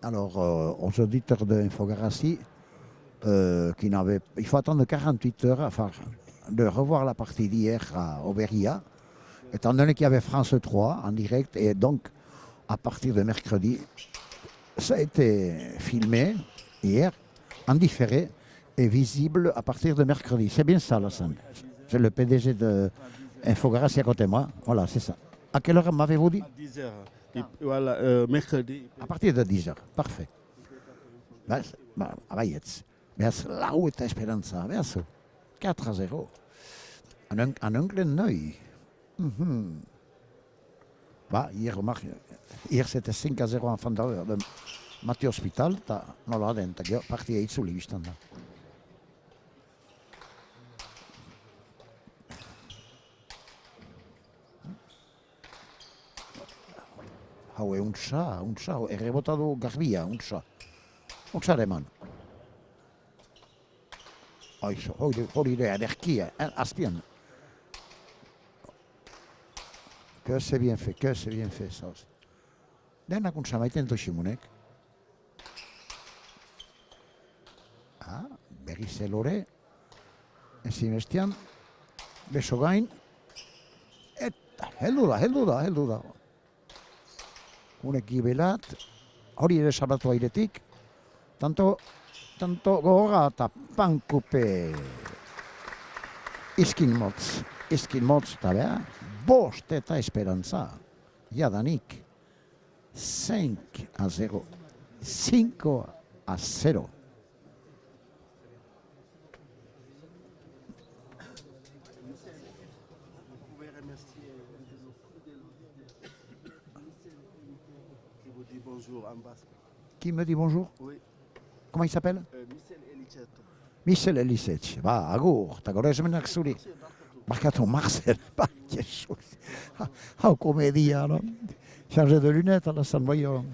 Alors, aux auditeurs de Infogarassi, il faut attendre 48 heures afin de revoir la partie d'hier à Auberia, étant donné qu'il y avait France 3 en direct, et donc à partir de mercredi, ça a été filmé hier, en différé, et visible à partir de mercredi. C'est bien ça, Lassane. C'est le PDG de Infogarassi à côté de moi. Voilà, c'est ça. À quelle heure m'avez-vous dit? À 10 heures. Voilà, mercredi. À partir de 10 heures. Parfait. Baietz. Beaz lau eta esperantza, beaz. 4-0. Un oncle noi. Hier c'était 5-0 en fin de Mathieu Hospital, eta nola den, eta gero partia itzuli biztan da. Hau untsa, errebota du garbia, untsa. Untsare eman. Aizo, hori ere, aderkia, azpian. Que c'est bien fait, ça. Denak untsa maiten toximunek. Berriz elore, ezin bestian, beso gain, eta heldu da. Unek gibelat, hori ere salatu airetik, tanto gogorra eta pankupe iskin motz, eta beha, bost eta esperantza, jadanik, 5-0, 5-0. Bonjour en basque. Qui me dit bonjour? Oui. Comment il s'appelle? Michel Elicetto. Michel Elicetto. Ba, agur, eta gero esmenak zuri. Barkatu, Marcel. Ba, Jesus. Hau komedia, no? Chargé de lunettes, à la San Voyant.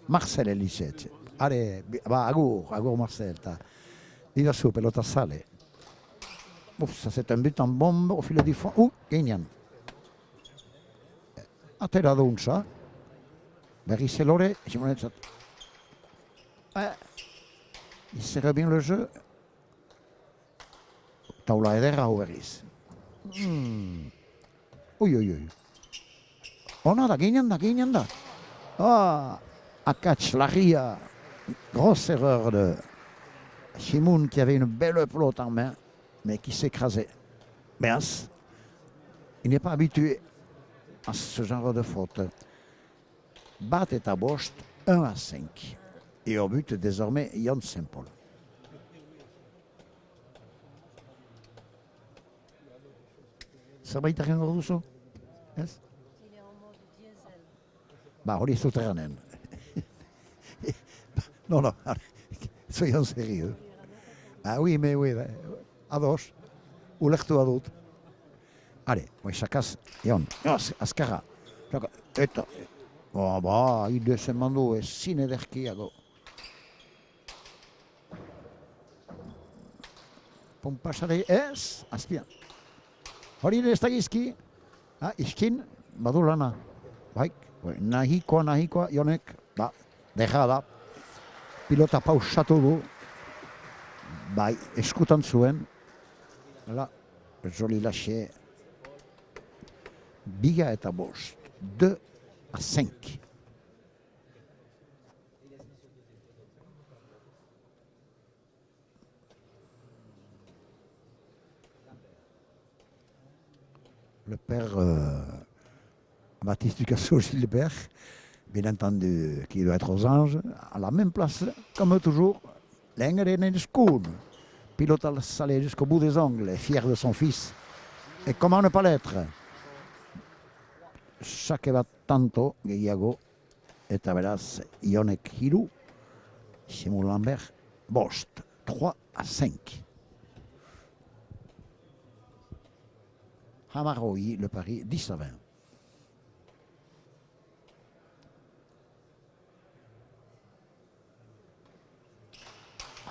Marcel Elicetto. Allez, ba, agur Marcel. Il va su, pelota sale. Ouf, ça c'est un but en bombe au filet du fond. Gainan. Atera duntza. Berriz elore, Simonetzat. Il serre bien le jeu. Taula ederra hau berriz. Ui. Ona da, gainan da. Akats, Laria. Grosse erreur de Chimoun qui avait une belle pelote en main, mais qui s'écrasait. Beas, il n'est pas habitué à ce genre de faute. Bat eta bost, 1-5. Et au but, désormais, Jon Saint-Paul. Zerbait egingo duzu? Ez? Ba, hori ez dut eranen. Non, soyons sérieux. Ah oui, mais oui, ados, ulektua dut. Are, sakaz, Jon, azkarra. Eta, hile zeman du ezin ederkiago. Pompasare ez, azpian. Hori ere ez da gizki, iskin, badu lana. Baik, nahikoa, Jonek, dejada, pilota pausatu du, bai, eskutan zuen, joli lâché, biga eta bost, 2-5. Le père Baptiste Ducassot-Gilbert, bien entendu, qui doit être aux anges, à la même place, comme toujours, l'Engren School. Pilote à salé jusqu'au bout des ongles, fier de son fils. Et comment ne pas l'être? Chaque bat tanto, gehiago, eta beraz, Jonek hiru, Simon Lambert, bost, 3-5. Hamaroui, le pari, 10-20.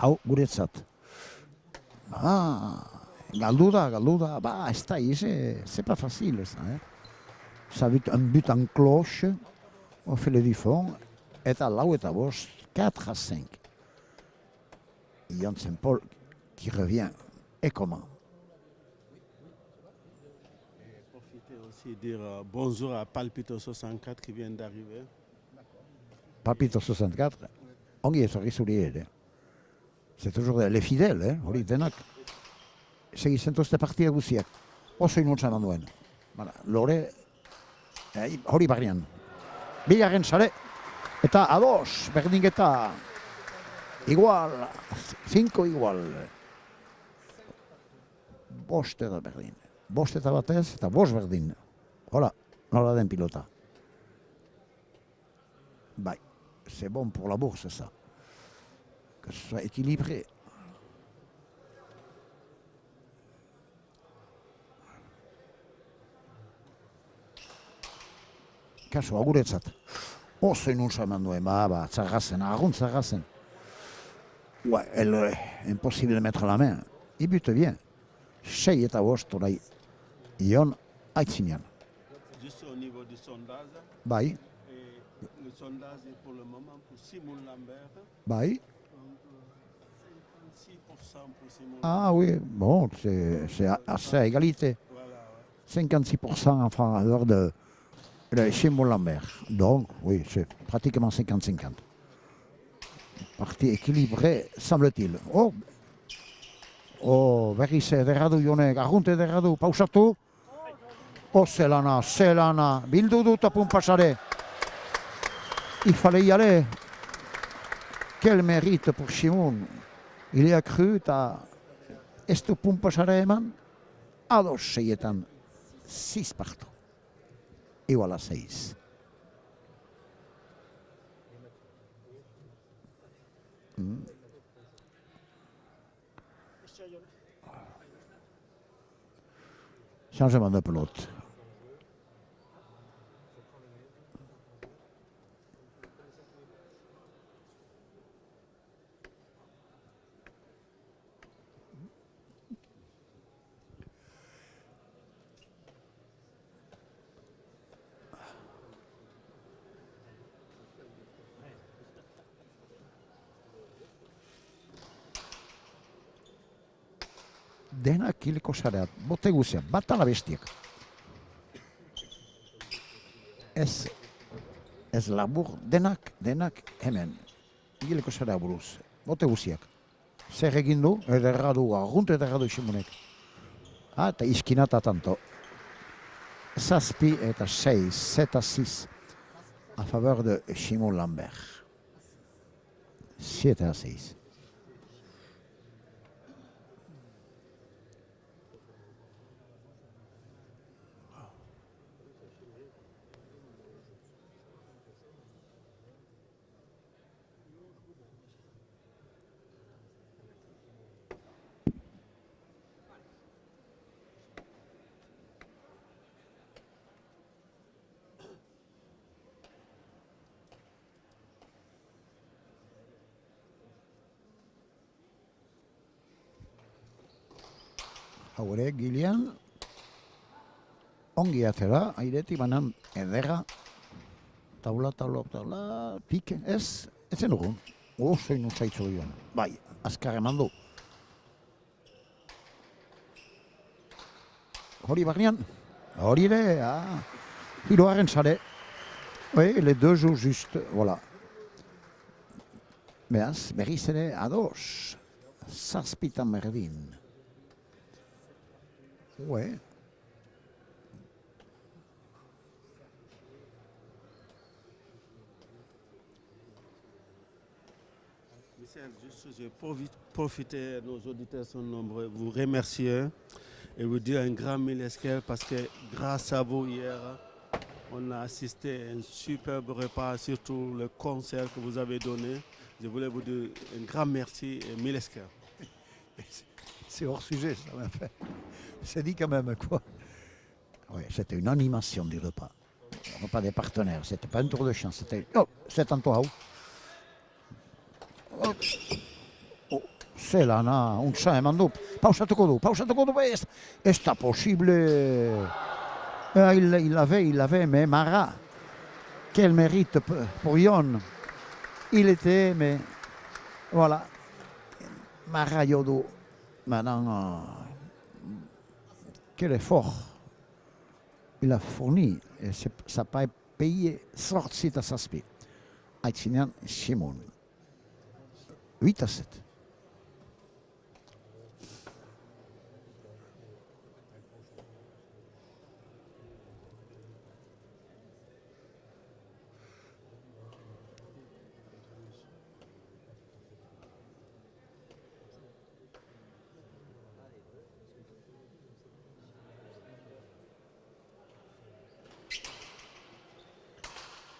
hau guretzat. Galdu da, bah, c'est pas facile ça. Ça veut un but en cloche, on fait le fond, et à là où est à gauche, 4-5. Janssen Paul qui revient, et comment? Profiter aussi de dire bonjour à Palpito 64 qui vient d'arriver. Papito 64, ongi etorri zuri ere. C'est toujours les fidèles, hori denak. Segi zentuzte partida guziak. Oso inuntzan handuen. Lore, hori barrian. Bigarren sare. Eta ados, berdinketa. Igual, 5 igual. Bost eta berdin. Bost eta batez, eta bost berdin. Hola, nola den pilota. Bai, c'est bon pour la bourse, ça. Que ce soit équilibré. Kasua guretzat. Oso inuntza eman duen, txarrazen, agunt txarrazen. Ouais, impossible de mettre la main. Il bute bien. 6 eta bost orai. Ion aitzinean. Juste au niveau du sondage. Bai, Et le sondage est pour le moment pour Simon Lambert. bai. Donc, 56% pour Simon Ah oui, bon, c'est assez à égalité. Voilà, ouais. 56% en faveur de Simon Lambert. Donc, oui, c'est pratiquement 50-50. Partie équilibrée, semble-t-il. Berriz ederra du jonek, agunt ederra du, pausatu. Zelana, bildu dut apun pasare. Il fallait y aller. Quel mérite pour Simon. Il y a cru, ez du pun pasare eman, ados seietan, 6 partout. Igual a 6. Changement de pelote. Denak hileko sareat, bote guziak, bat ala bestiak. Ez labur, denak hemen, hileko sarea buruz, bote guziak. Zer egin du, ederra du, agunt ederra du Simonek. Eta iskinata tanto. 7 eta 6, 7-6, a favor de Simon Lambert. 7-6. Hau ere, gilean, ongi atera, airetik banan ederra, taula, pike, ezen dugun. Oso inutzaitzu joan. Bai, azkar eman du. Hori barnean, hori ere, hiruaren sare. Oui, les deux jouent juste, voilà. Beaz, berriz ere, ados, 7 berdin. Ouais. Michel, juste, je profiter, nos auditeurs sont nombreux, vous remercier et vous dire un grand mille parce que grâce à vous hier, on a assisté à un superbe repas, surtout le concert que vous avez donné. Je voulais vous dire un grand merci et mille C'est hors sujet, ça m'a fait. C'est dit quand même, quoi. Oui, c'était une animation du repas. Le repas des partenaires, c'était pas un tour de chance, c'était... Oh, c'est en toi. Oh. Selana, un Mandou. Pausa Tokodo, est possible. Il l'avait, mais Mara, quel mérite pour Yon. Il était, mais voilà. Mara Yodo, maintenant, quel effort il a fourni. Et ça n'a pas payé, sorti à sa spie. Aitinian Shimon. 8-7.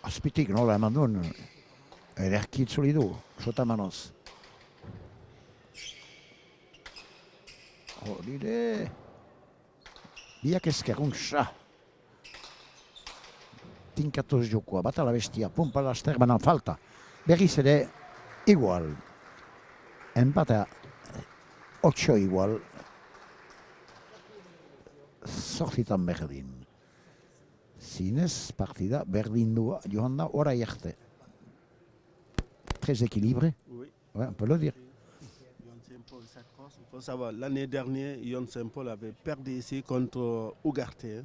Aspitic, no, la mandon. Erkit solido, sota manos. Olide. Via che scaruncia. Tincatos gioco, bata la bestia, pompa la sterba, non falta. Berriz ere igual. Empata 8 igual. Sortitan berdin. Zinez, partida berdindua joan da orai arte. Très équilibré. Oui. Ouais, on peut le dire. Yon Saint-Paul, cette course, il faut savoir, l'année dernière, Yon Saint-Paul avait perdu ici contre Ugarte.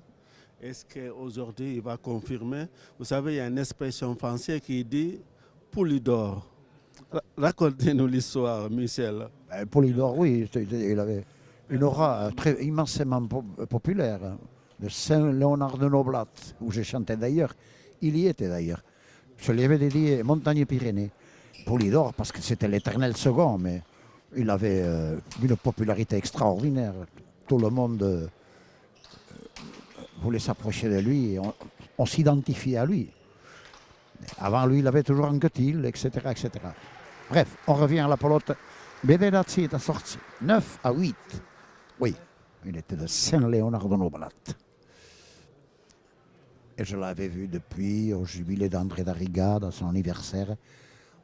Est-ce qu'aujourd'hui, il va confirmer? Vous savez, il y a une expression française qui dit « Poulidor ». Racontez-nous l'histoire, Michel. Polydor, oui, il avait une aura très immensément populaire. De Saint-Léonard de Noblat, où j'ai chanté d'ailleurs. Il y était d'ailleurs. Je lui avais dédié Montagne-Pyrénées. Polydor, parce que c'était l'éternel second, mais il avait une popularité extraordinaire. Tout le monde voulait s'approcher de lui et on s'identifiait à lui. Avant lui, il avait toujours un Gutil, etc., etc. Bref, on revient à la pelote. Bederatzi est sorti 9-8. Oui, il était de Saint-Léonard de Noblat. Et je l'avais vu depuis au jubilé d'André Darriga, dans son anniversaire.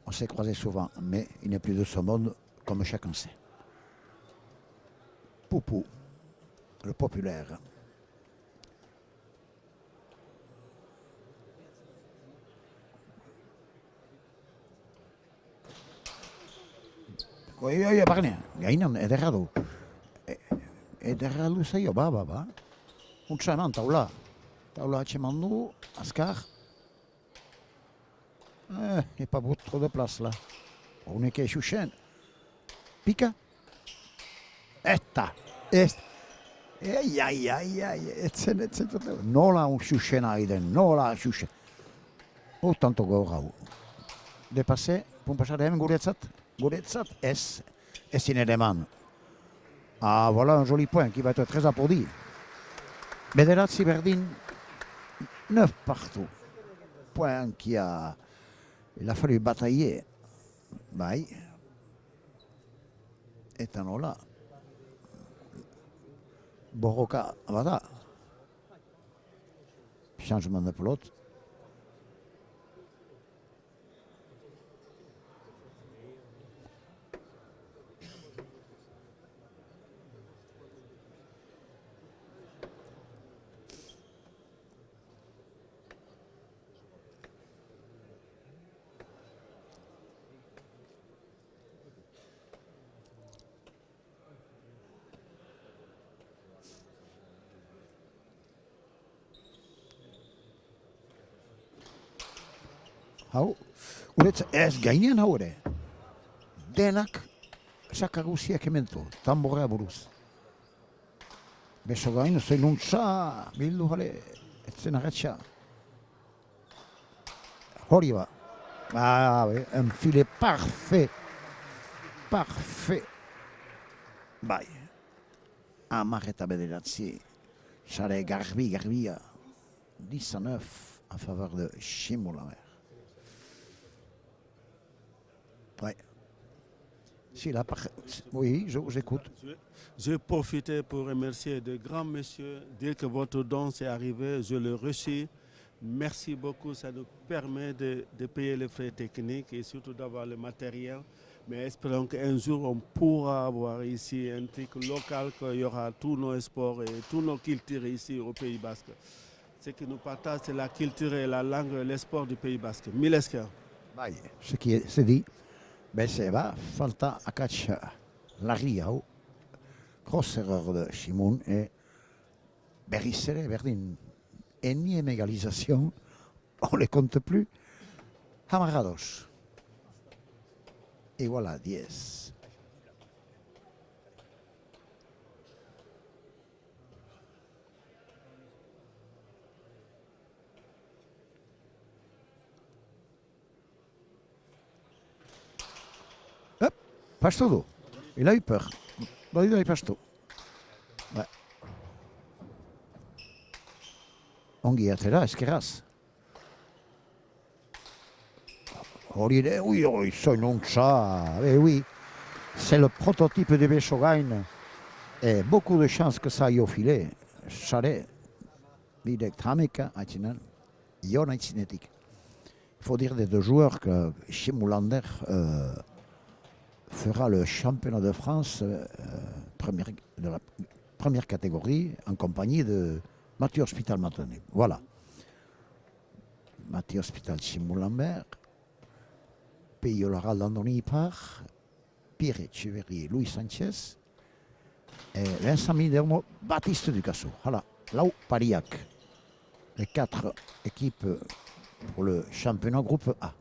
On s'est croisés souvent, mais il n'est plus de ce monde, comme chacun sait. Poupou, le populaire. Oui, parne. Gainan, ederradu. Ederradu zaio, ba. Untsa eman, taula. Taula atxeman du, azkar. Il n'y a pas beaucoup trop de place là. On est Xuxen. Pica. Eta. Etzen. Nola un Xuxen aiden, nola Xuxen. Tanto gaur hau. Depase, pun pasare hemen guretzat, ez zinere eman. Ah, voilà un joli point qui va être très applaudi. Bederatzi berdin, 9 partout. Point qui a... Il a fallu batailler. Bai. Eta nola. Borroka bada. Changement de pelote. Hau, ez gainean hau ere. Denak sakaguziak ementu, tamborrea buruz. Beso gain, zeiluntza, bildu jale, etzen agatxa. Hori ba. Un filet parfait. Parfait. Bai. Amar eta bederatzi. Sare garbia. 19 en faveur de Chimou-la-Mer. Ouais. Si, là, oui, je vous écoute. Je vais profiter pour remercier de grands messieurs. Dès que votre don s'est arrivé, je le reçus. Merci beaucoup, ça nous permet de payer les frais techniques et surtout d'avoir le matériel. Mais espérons qu'un jour, on pourra avoir ici un truc local, qu'il y aura tous nos sports et tous nos cultures ici au Pays Basque. Ce qui nous partage, c'est la culture et la langue et les sports du Pays Basque. Mille esquers. Bai, ce qui s'est dit, ben c'est va, falta akats la riau, grosse erreur de Shimoun et berriz ere, berdin, énième égalisation, on ne les compte plus, amarrados. Et voilà, 10. Hop, Pastodo. Il a eu peur. Bon, il a eu Pasto. Ouais. Ongi atera, esqueraz. Oui, oui, c'est non ça. Eh oui, c'est le prototype de Beshogain. Et beaucoup de chances que ça aille au filet. Chare, direct Hameka, Aitinan, Ion Aitinetik. Il faut dire des deux joueurs que Chimulander fera le championnat de France de la première catégorie en compagnie de Mathieu Hospital maintenant. Voilà. Mathieu Hospital Chimulander, Payolara Landoni part, Pierre Echeverry, Louis Sanchez, et Vincent Midermo, Baptiste Ducasso. Voilà, là-haut, Pariac. Les 4 équipes pour le championnat groupe A.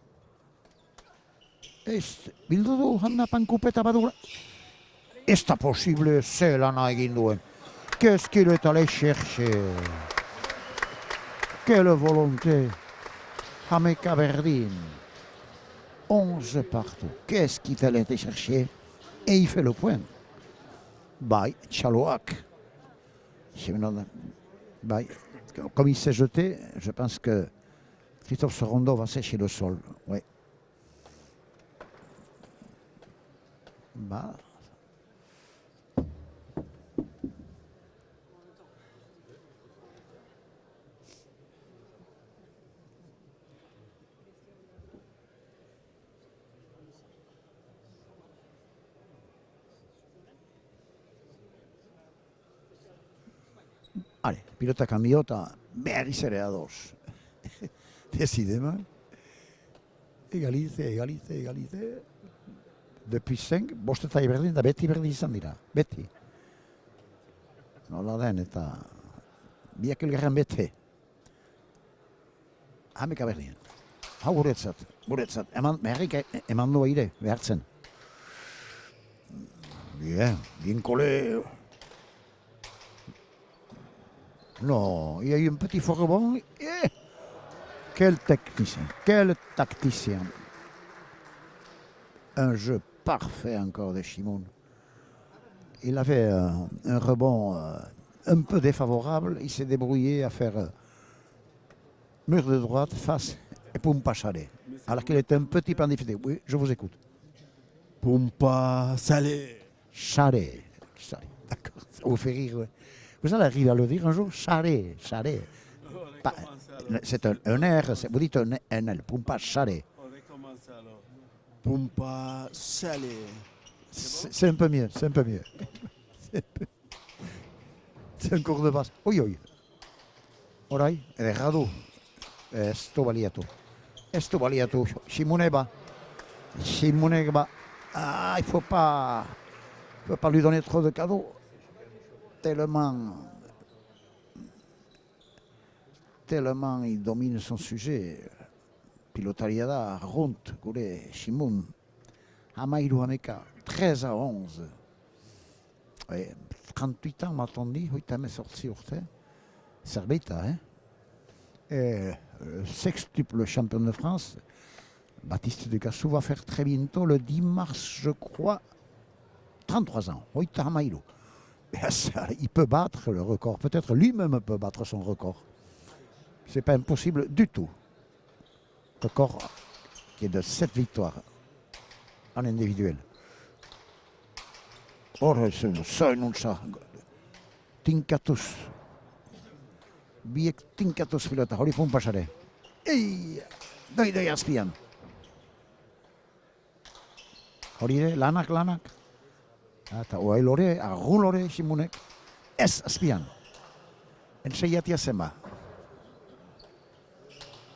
Bildudu, Hanna Pankupeta Badura. Est-ce possible, c'est l'Anna Eginduen. Qu'est-ce qu'il est allé chercher? Quelle volonté! Hameka Verdine. 11 partout. Qu'est-ce qu'il allait été chercher? Et il fait le point. Bye, Chalouac. Bye. Comme il s'est jeté, je pense que Christophe Sorondo va sécher le sol. Oui. Bah. Allez, pilota cambió, berriz ere ados. Décidément. Égalité. Depuis 5, bostetai berdin da beti berdin izan dira. Beti. Nola den eta biak elgarren bete. Hameka berdin. Hau guretzat. Eman du aire, behartzen. Bien, Ginkole. Non, il y a eu un petit faux rebond. Quel tacticien. Un jeu parfait encore de Shimoun. Il avait un rebond un peu défavorable. Il s'est débrouillé à faire mur de droite, face et Pumpa Salé. Alors qu'il était un petit peu en difficulté. Oui, je vous écoute. Pumpa Salé. Salé. D'accord, ça vous fait rire. Ouais. Vous allez arriver à le dire un jour? Salé. C'est un R, vous dites un L. Pumpa Salé. On recommence alors. Pumpa Salé. C'est un peu mieux. C'est un cours de basse. Oui. Orai, errado. Esto baliatu. Shimuneba. Ah, il faut pas lui donner trop de cadeaux. Tellement il domine son sujet. Pilotariada, Runt, Gure, Shimun, Amairu Hameka, 13-11. Ouais, 38 ans, m'a-t-on dit, oui, t'as sorti urte. Serbita, hein. Et sextuple champion de France, Baptiste Ducasso va faire très bientôt, le 10 mars, je crois, 33 ans. Oui, t'as Amairu. Il peut battre le record. Peut-être lui-même peut battre son record. C'est pas impossible du tout. Record qui est de 7 victoires en individuel. Oh, c'est non ça. Tinkatus. Biek Tinkatus pilota. Hori Pumpa Salé. Ei, doi azpian. Hori ere, lanak. Eta oai lore, arru lore, Simonek. Ez, azpian. Entseiatia zenba.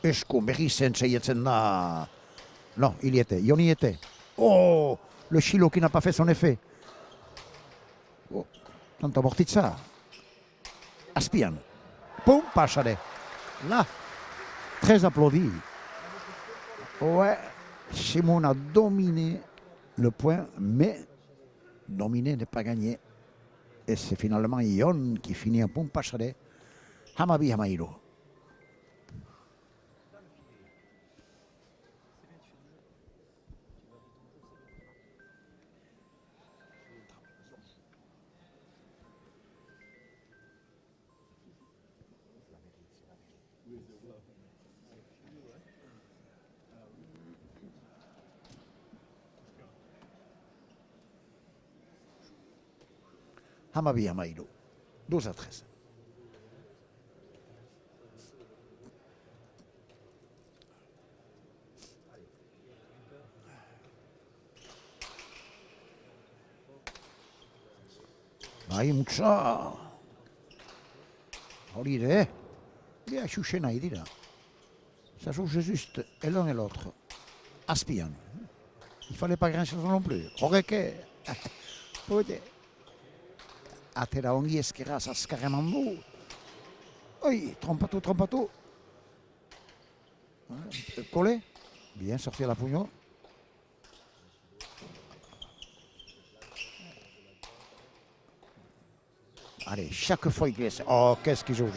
Esku, berriz entseietzen da. Non, il y était, Yoni était. Oh, le Chilo qui n'a pas fait son effet. Oh, tanto bortitza. Aspian. Pum, pasare. Là, très applaudi. Ouais, Simon a dominé le point, mais dominer n'est pas gagné. Et c'est finalement Yon qui finit un pum, pasare. Hamabi Hamairo. Hamabi Hamairo. 12-13. Ahí mucho. Hori ere, bien xuxe nahi dira. Ça joue juste l'un et l'autre. Aspian. Il fallait pas grand chose non plus. Horreke. Oye. Atera ongi eskeraz azkarren handu. Oi, trompatu. Collé. Bien sorti à la pugno. Allez, chaque fois il glisse. Oh, qu'est-ce qu'il joue.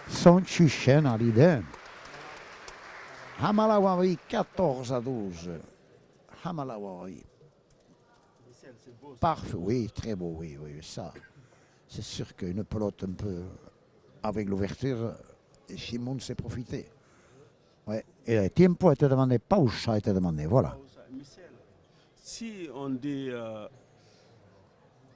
Son chuchen à l'idée. Hamalawawi 14-12. Hamalawawi. Parfait, oui, très beau, oui, ça. C'est sûr qu'une pelote un peu avec l'ouverture, Simon s'est profité. Ouais. Et le tempo a été demandé, pause a été demandé, voilà. Michel, si on dit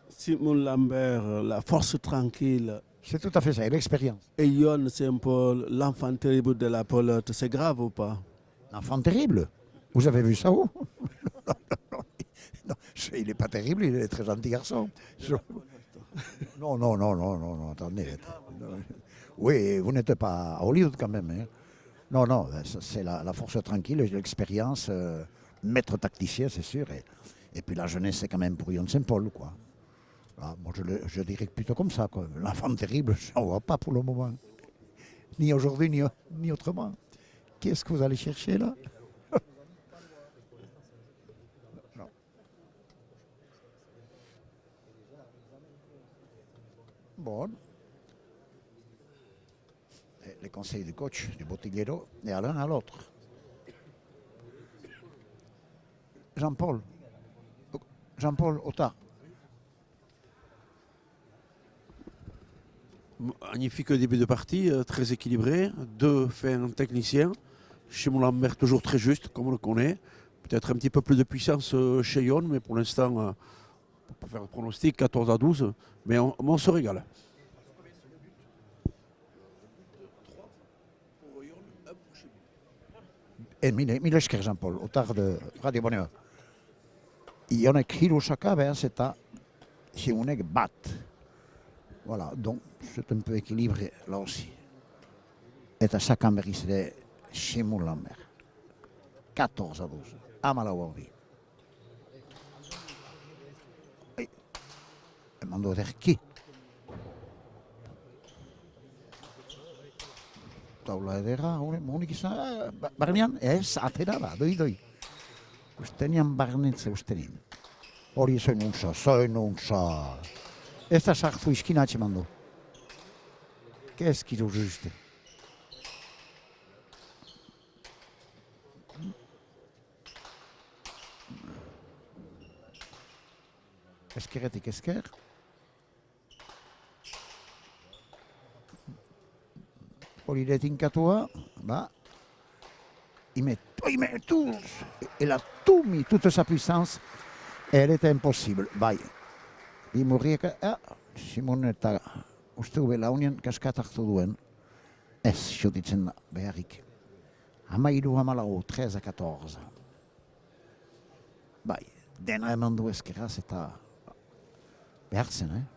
Simon Lambert, la force tranquille, C'est tout à fait ça, et l'expérience. et Yon, c'est un peu l'enfant terrible de la pelote, c'est grave ou pas? Enfant terrible. Vous avez vu ça où? Non, il n'est pas terrible, il est très gentil garçon. Non, attendez. Oui, vous n'êtes pas à Hollywood quand même. Hein. Non, c'est la force tranquille, l'expérience, maître tacticien, c'est sûr. Et puis la jeunesse, c'est quand même pour Yon Saint-Paul, quoi. Ah, moi, je dirais plutôt comme ça, quoi. L'enfant terrible, je n'en vois pas pour le moment. Ni aujourd'hui, ni autrement. Qu'est-ce que vous allez chercher, là? Bon. Les conseils du coach, du Bottigliero, et à l'un à l'autre. Jean-Paul Otard. Magnifique début de partie, très équilibré. Deux fins techniciens. Chez Lambert, toujours très juste, comme on le connaît. Peut-être un petit peu plus de puissance chez Yon, mais pour l'instant, on peut faire un pronostic 14-12. Mais on se régale. Et Milesker Jean-Paul, Otard de Radio Bonheur. Ionek Hiroshaka, c'est à Shimonek Bat. Voilà, donc c'est un peu équilibré là aussi. Et à chacun mérite chez Lambert. 14-12. Amalawawi. Et mando dire qui? Taula edera, honik izan, barnean, ez, atera da, doi. Ustenian barnetze ustenin. Hori zoinuntza. Ez da sartu izkina atxemandu. Qu'est-ce qu'il joue juste? Eskerretik esker. Hori ere tinkatua, il met tout, il a tout mis, toute sa puissance, et elle était impossible. Bai, bi murriek, Simon eta uste belaunian kaskat hartu duen, ez xotitzen da, beharrik. 13-14. Bai, dena eman du ezkeraz eta behartzen,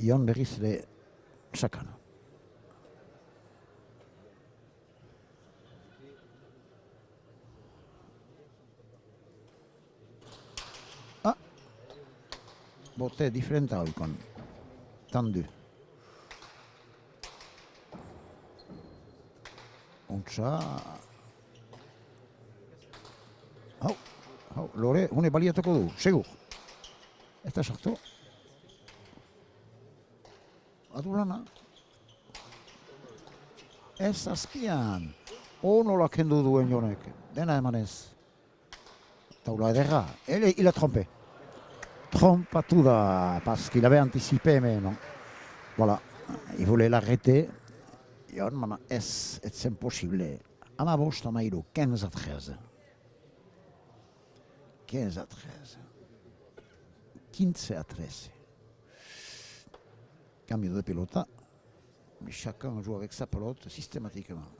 Ion berriz ere sakana. Bote diferenta oikon. Tendu. Ontsa. Hau, lore, hune baliatuko du, segur. Ez da sartu. Adu lana. Ez azpian. Nola kendu duen jonek. Dena emanez. Taula ederra. Il a trompé. Trompatuda, parce qu'il avait anticipé, mais non. Voilà, il voulait l'arrêter. Et on m'a dit, c'est impossible. Amabost en a eu 15-13. 15-13. 15-13. Cambio de pelota. Mais chacun joue avec sa pelote systématiquement.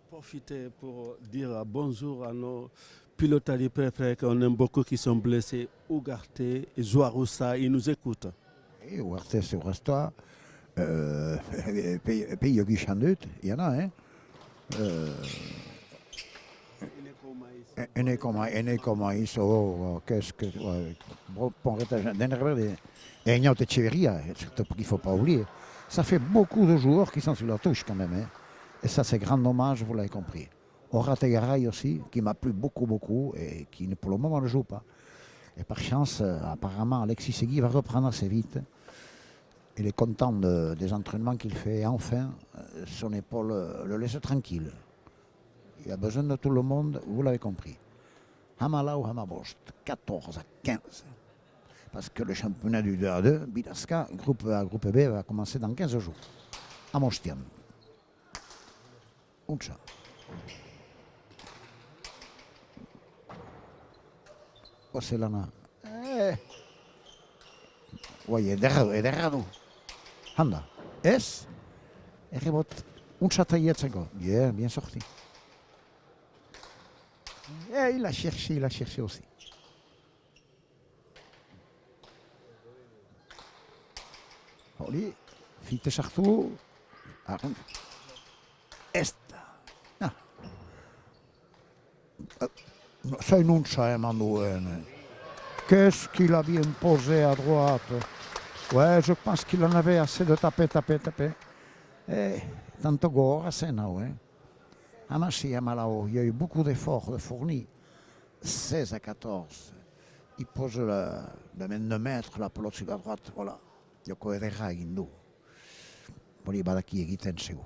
Profiter pour dire bonjour à nos pilotes préférés qu'on aime beaucoup qui sont blessés, Ugarte et Joaroussa, ils nous écoutent. Et Ugarte, c'est Resta, Pays Yogi Chandut, il y en a, hein. Enecomaïs, qu'est-ce que. Bon, et Ignaut Echeverria, surtout qu'il ne faut pas oublier. Ça fait beaucoup de joueurs qui sont sur la touche quand même, hein. Et ça, c'est grand dommage, vous l'avez compris. Orate Garay aussi, qui m'a plu beaucoup, et qui pour le moment ne joue pas. Et par chance, apparemment, Alexis Segui va reprendre assez vite. Il est content des entraînements qu'il fait. Enfin, son épaule le laisse tranquille. Il a besoin de tout le monde, vous l'avez compris. Hamala ou Hamabost, 14-15. Parce que le championnat du 2-2, Bidaska, groupe A, groupe B, va commencer dans 15 jours. À Mostian. Untsa. Oselana. Oye, ederradu. Handa. Ez? Errebot. Untsa tailletzeko. Bien sorti. Il a cherché aussi. Hori, fite sartu. Esta. C'est une Untsa, Emmanuel. Qu'est-ce qu'il a bien posé à droite. Ouais, je pense qu'il en avait assez de taper. Tanto gore, c'est now, hein. Amashi Amalao, il y a eu beaucoup d'efforts fournis. 16-14. Il pose le main de maître, la pelote sur la droite, voilà. Joko ederra egin du. Hori badaki egiten segur.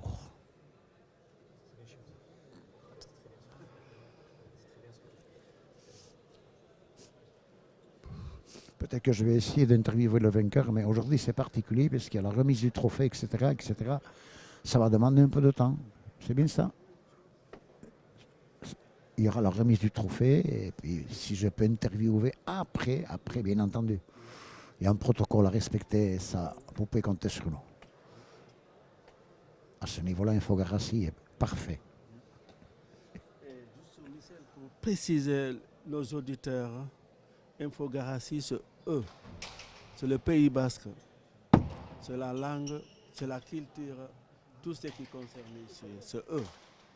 Peut-être que je vais essayer d'interviewer le vainqueur, mais aujourd'hui c'est particulier parce qu'il y a la remise du trophée, etc. Ça va demander un peu de temps. C'est bien ça? Il y aura la remise du trophée et puis si je peux interviewer après, bien entendu. Il y a un protocole à respecter, ça, vous pouvez compter sur nous. À ce niveau-là, Infogarassi est parfait. Pour préciser nos auditeurs, Infogarassi, c'est eux. C'est le Pays Basque. C'est la langue, c'est la culture, tout ce qui concerne ici. C'est eux.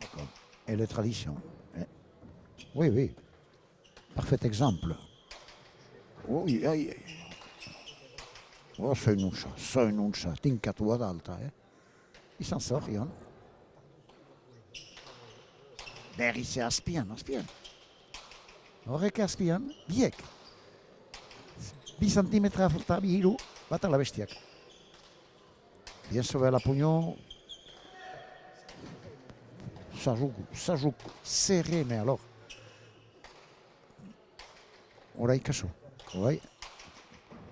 D'accord. Et les traditions. Oui. Parfait exemple. Oui. Oh, c'est une Untsa. Tinkatua d'alta. Il s'en sort, Ion. Berry, c'est Aspian. Horrek Aspian, biek. 10 centímetres a furtar bihiru, bat a la bestiak. Bien sauvé la pugnon. Ça joue serré, mais alors. Orai kasu. Orai.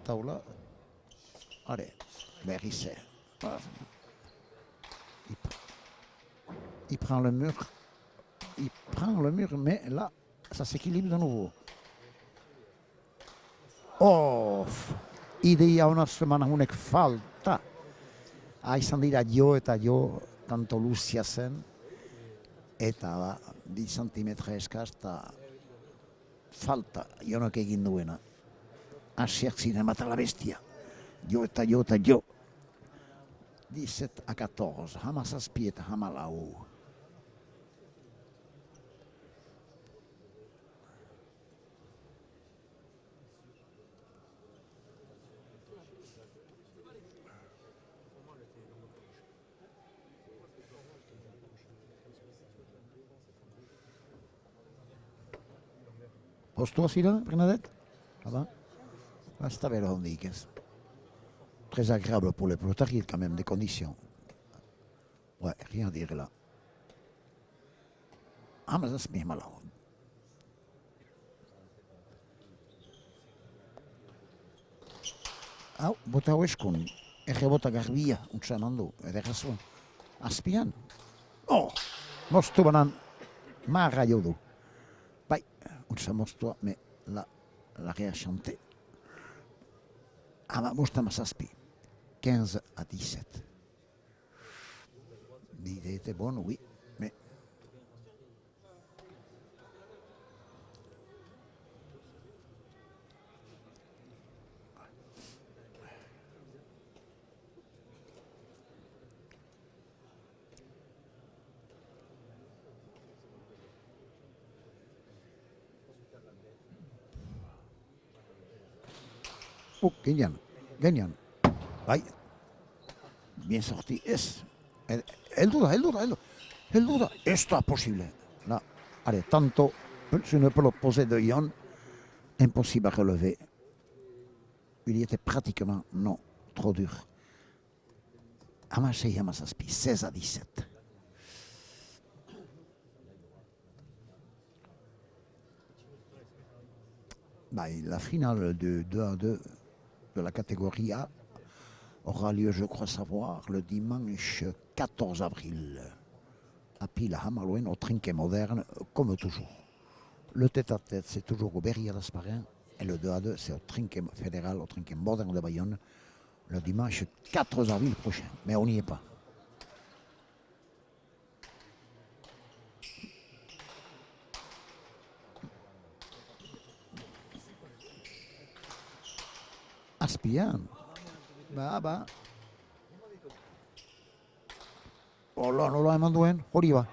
Taula. Allez, Berry, c'est. il prend le mur. Il prend le mur, mais là, ça s'équilibre de nouveau. Oh, ideia una semana honek falta. Izan dira jo eta jo tanto luzia zen. Eta da, 10 centimetre eskaz, eta falta jonok egin duena. Asiak ziren bat la bestia. Jo eta jo eta jo. 17-14, hamazazpi eta hamalau. Postua zira, Bernadette? Ça va? Ah, c'est avec le très agréable pour les protagonistes quand même, des conditions. Ouais, rien à dire là. Ah, mais ça se met mal. Hau, bota haueskun, bota garbia, untsa eman du, edera zuen. Azpian, oh, moztu banan, marra jo du. Bai, untsa moztua, me la reachanté. Ama mosta mazazpi, 15-17. L'idée était bonne, oui, mais... Oh, Kenyan. Bai. Bien sorti. El duda. Esto es posible. Là. Allez, tanto sur une pelote posée de Yon, impossible à relever. Il y était pratiquement, non, trop dur. Amasei Yamasaspi, 16-17. Bah, la finale de 2-2 de la catégorie A aura lieu, je crois savoir, le dimanche 14 avril à Pile à Hamalwen, au Trinquet moderne, comme toujours. Le tête-à-tête, c'est toujours au Berrier d'Asparin, et le 2-2, c'est au Trinquet fédéral, au Trinquet moderne de Bayonne, le dimanche 14 avril prochain. Mais on n'y est pas. Aspian. Bah. Oh là, non, Emmanuel, Oriva,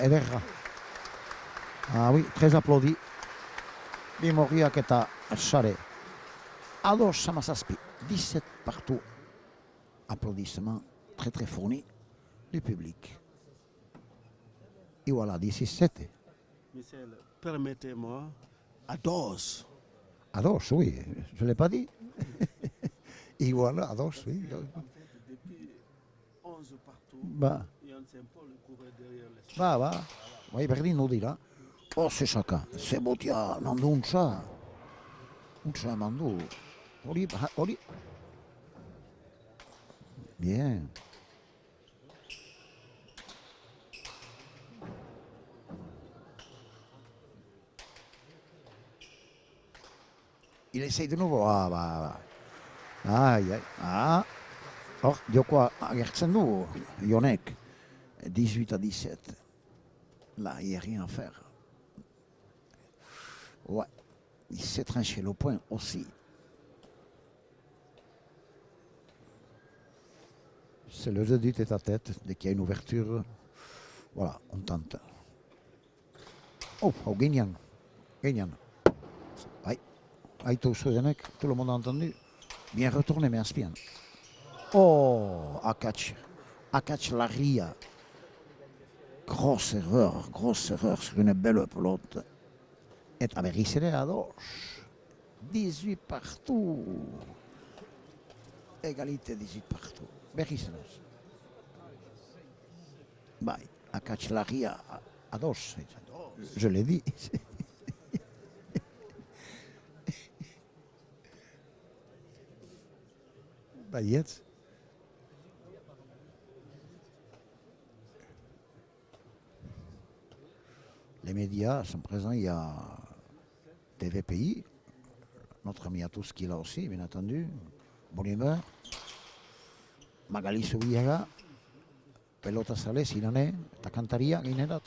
Ederra. Ah oui, très applaudi. Bimoriak eta Sare. Ados Samasaspi, 17 partout. Applaudissements très très fournis du public. Et voilà, 17. Michel, permettez-moi, Ados. Ados, oui, je ne l'ai pas dit. Et voilà, Ados, oui. Depuis 11 partout, Bah. Yann Saint-Paul courait derrière les... Bah. Oui, Berlin nous dit là. Oh, c'est chacun. C'est Botia, Mandou, Uncha, Mandou. Oli. Bien. Il essaye de nouveau. Ah, bah. Aïe. Ah. Or, Dioko agertzen du, Yonek. 18-17. Là, il n'y a rien à faire. Ouais. Il s'est tranché le point aussi. C'est le jeu du tête-à-tête. Dès qu'il y a une ouverture, voilà, on tente. Oh, Guignan. Aïe. Aïe, tout le monde a entendu. Bien retourné, mais Aspian. Oh, Akac Laria. Grosse erreur sur une belle pelote. Et Averissere à gauche. 18 partout. Égalité 18 partout. Berriceres. Bah, Akac Laria à gauche. Je l'ai dit. Bah, jetzt. les médias sont présents. Il y a TVPI, notre ami à tous qui est là aussi, bien entendu. Bonne humeur. Magali Subiaga, pelota sale, si non è, Tacantaria, Guinerat.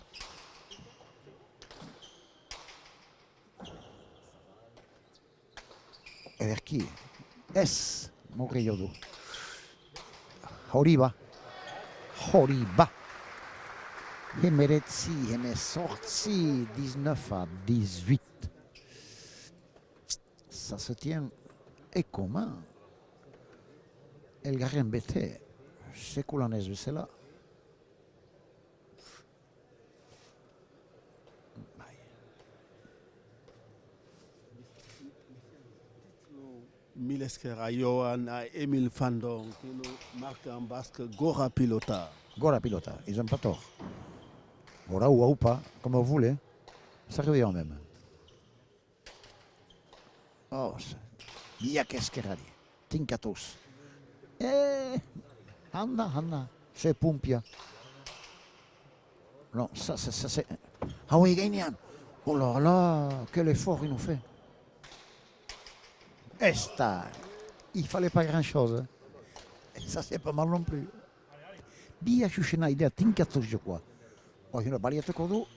Ederki, ez, Murillo. Horiba. Hemeretzi, Hemezortzi, 19-18. Ça se tient. Et comment El Garren Bete, sekulanez bezala. Mille esker a Johan, a Emile Fandon, qui nous marque en basque Gora Pilota. Gora pilota, ils n'ont pas tort. Gora ou pas, comme vous voulez. Ça revient même. Oh, via Keskerari, Tinkatos. Anna, c'est Pumpia. Non, ça c'est. Ah oui, Gagnam. Oh là là, quel effort il nous fait. Esta, il fallait pas grand-chose. Ça c'est pas mal non plus. Via Chuchena, idea Tinkatos, je crois. Oh, une baliette kodo.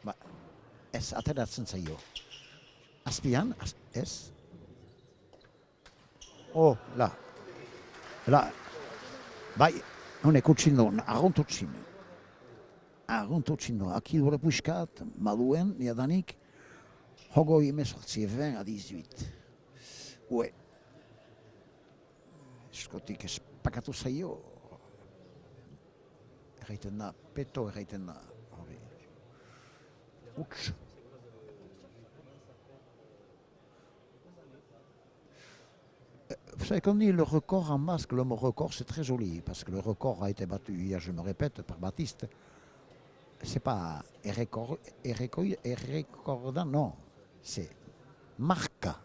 Bah, es ateratzen zaio. Aspian, es. Oh, là. Bai, honek utxindu, arront utxindu. Arront utxindu. Aki dure puiskat, maduen, niadanik, hogo 20-18. Ouais. Eskotik espakatu zaio. Erraiten da, peto erraiten da. Uts. Vous savez, quand on dit le record en masque, le mot record, c'est très joli, parce que le record a été battu hier, je me répète, par Baptiste. C'est pas recordant, non. C'est marca.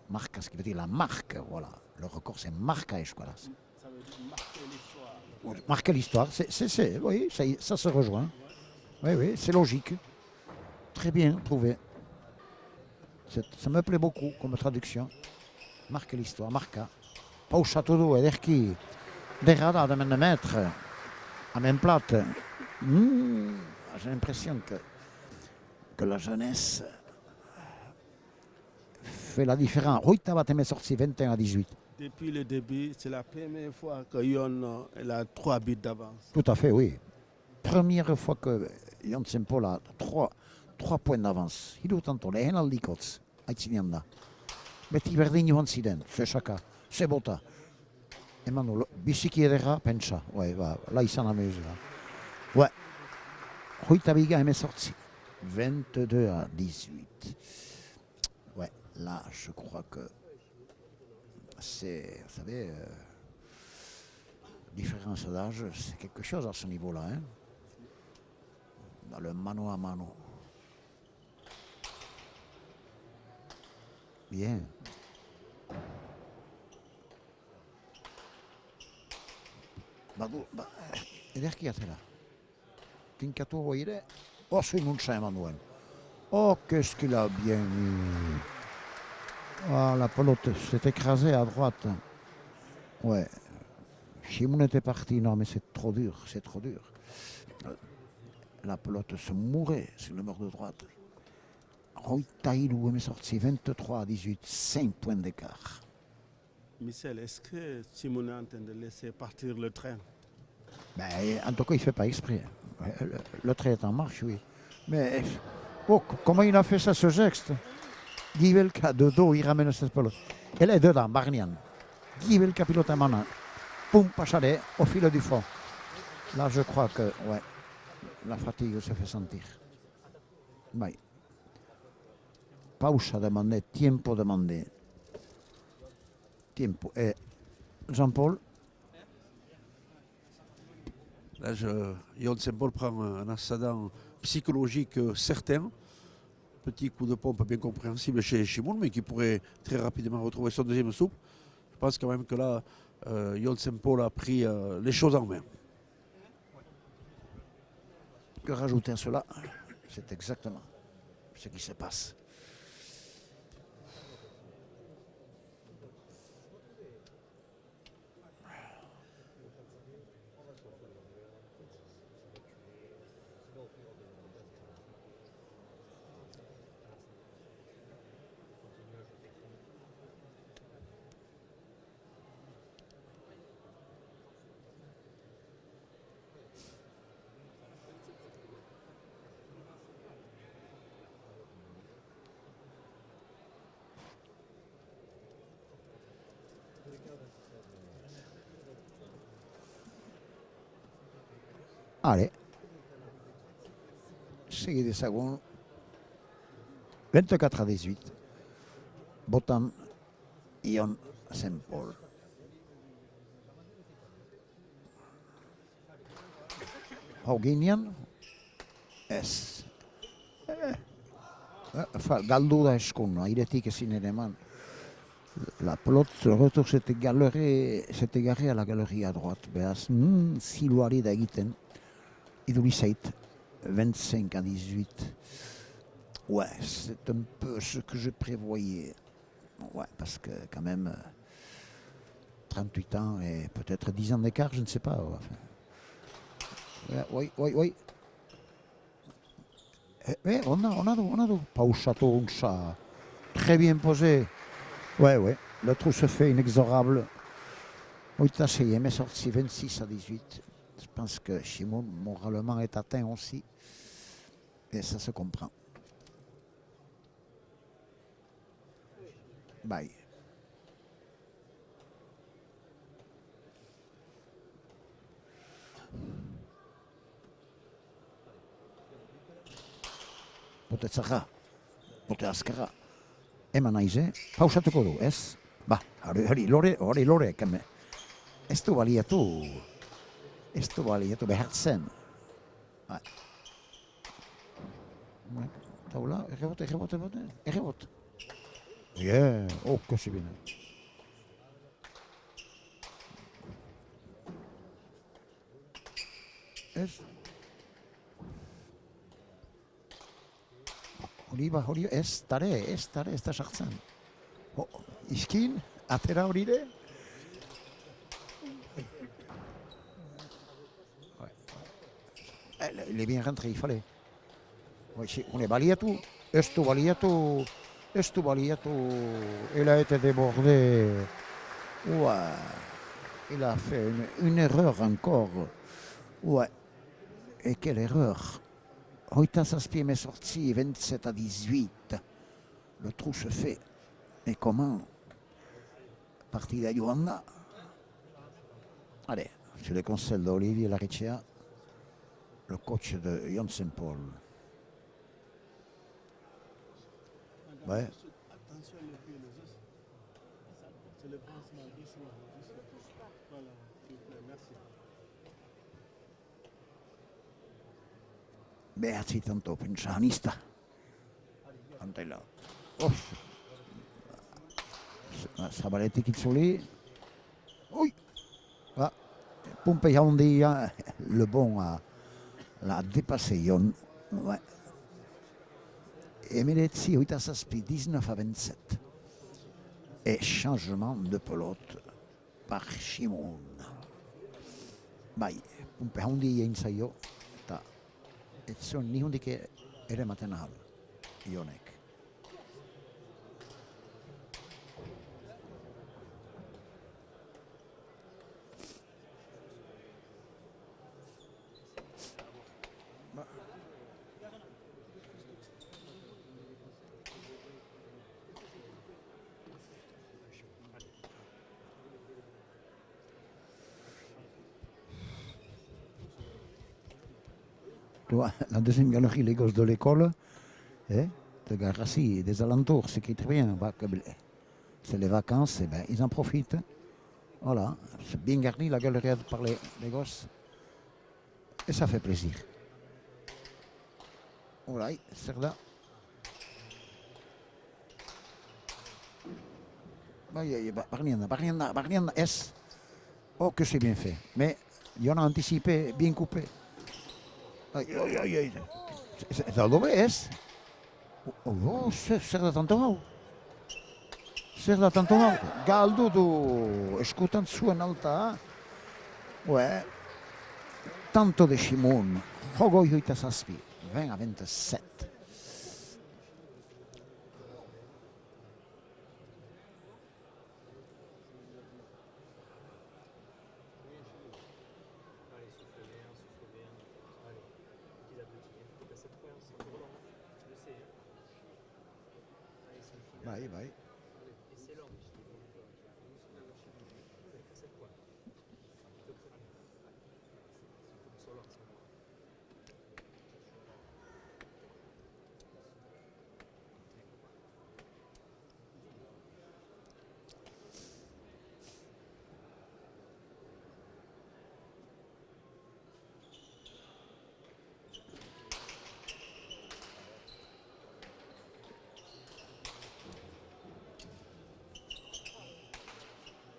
Marca, ce qui veut dire la marque, voilà. Le record, c'est marca escolas. Ça veut dire marquer l'histoire. Marquer l'histoire, oui, ça se rejoint. Oui, c'est logique. Très bien trouvé. Ça me plaît beaucoup comme traduction. Marque l'histoire, marca. Pas au château d'eau, ederki. Degradada de même mettre à même plate. J'ai l'impression que la jeunesse fait la différence. Ruita va t'aimer sorti 21-18. Depuis le début, c'est la première fois que Yon a 3 buts d'avance. Tout à fait, oui. Première fois que Jon Saint-Paul a 3 points d'avance. Il doit tanto, les Henaldikots, Aitsinianda. Beti berdin joan ziren, Sesaka, Sebota. Emmanuel, biziki edera, pentsa. Ouais, là, il s'en amuse. Là. Ouais. Ruita Biga emezortzi. 22-18. Ouais, là, je crois que c'est, vous savez, différence d'âge, c'est quelque chose à ce niveau-là. Hein. Dans le mano à mano. Bien. Ederki atera. Tinkatu oire. Oh, c'est Mouncha Emmanuel. Oh, qu'est-ce qu'il a bien eu. Ah, la pelote s'est écrasée à droite. Ouais. Chimoun était parti. Non, mais c'est trop dur. La pelote se mourait sur le mur de droite. Roy Taïlou est sorti 23-18, 5 points d'écart. Michel, est-ce que Simon est en train de laisser partir le train? Ben, en tout cas, il ne fait pas exprès. Le train est en marche, oui. Mais comment il a fait ça, ce geste? Givelka de dos, il ramène cette pelote. Elle est dedans, Barnian. Givelka pilote à main. Poum, Pachalet, au fil du fond. Là, je crois que, ouais, la fatigue se fait sentir. Oui. Pausa demandé, tiempo demandé. Tiempo. Et Jean-Paul? Là, Jon Saint-Paul prend un ascendant psychologique certain. Petit coup de pompe bien compréhensible chez Chimoun, mais qui pourrait très rapidement retrouver son deuxième souffle. Je pense quand même que là, Jon Saint-Paul a pris les choses en main. Que rajouter à cela? C'est exactement ce qui se passe. Allez. Seguit de segon. 24-18. Botan Ion Saint Paul. Hauginian ez. Galdu da eskun, airetik ezin ere eman. La pelote, le retour s'était garé à la galerie à droite. Beaz, ziloari da egiten. Iduli zait, 25-18. Ouais, c'est un peu ce que je prévoyais. Ouais, parce que quand même, 38 ans et peut-être 10 ans d'écart, je ne sais pas. Ouais, oui. On a do. Pausato, Unsa. Très bien posé. Ouais. Le trou se fait inexorable. Oita est sorti 26-18. Je pense que Shimon, moralement, est atteint aussi. Et ça se comprend. Bye. Potetzara. Poteazkara. Eman naize. Pausatuko du, ez? Ba, hori lore, kame. Ez du baliatu behartzen. Taula, errebot. Yeah, que c'est bien. Ez? Hori, ez da sartzen. Iskin, atera horire. Il est bien rentré, il fallait. On est baliatu. Estu baliatu. Il a été débordé. Ouais. Il a fait une erreur encore. Ouais. Et quelle erreur. Hoita Saspiem est sorti 27-18. Le trou se fait. Et comment? Partie de Johanna. Allez, sur les conseils d'Olivier Laricea, le coach de Ion Saint Paul. Ouais. Attention les pieds, les os. C'est le pansement doucement. Voilà, s'il vous plaît, merci. Behatzi tanto pensanista. Antela. Zabaletik itzuli. Oui. Ah. Pompey Handia, le bon l'a dépassé Ion. Ouais. Emelezzi, Oita Saspi, 19-27. Et changement de pelote par Shimon. Bai, Pompey Handia insaio. Et son nihundi che ere matenal. Ionek. La deuxième galerie, les gosses de l'école, de Garassi et des alentours, ce qui est très bien. C'est les vacances, ils en profitent. Voilà, c'est bien garni la galerie par les gosses. Et ça fait plaisir. Voilà, c'est là. Barniana, S. Oh, que c'est bien fait. Mais il y en a anticipé, bien coupé. Aïe. Del lo ves? Oh, zer da tanto hau? Zer da tanto hau? Galdu du eskutan zuen alta. Tanto de Simon. Jogoi hoita zazpi. 20-27. Vai.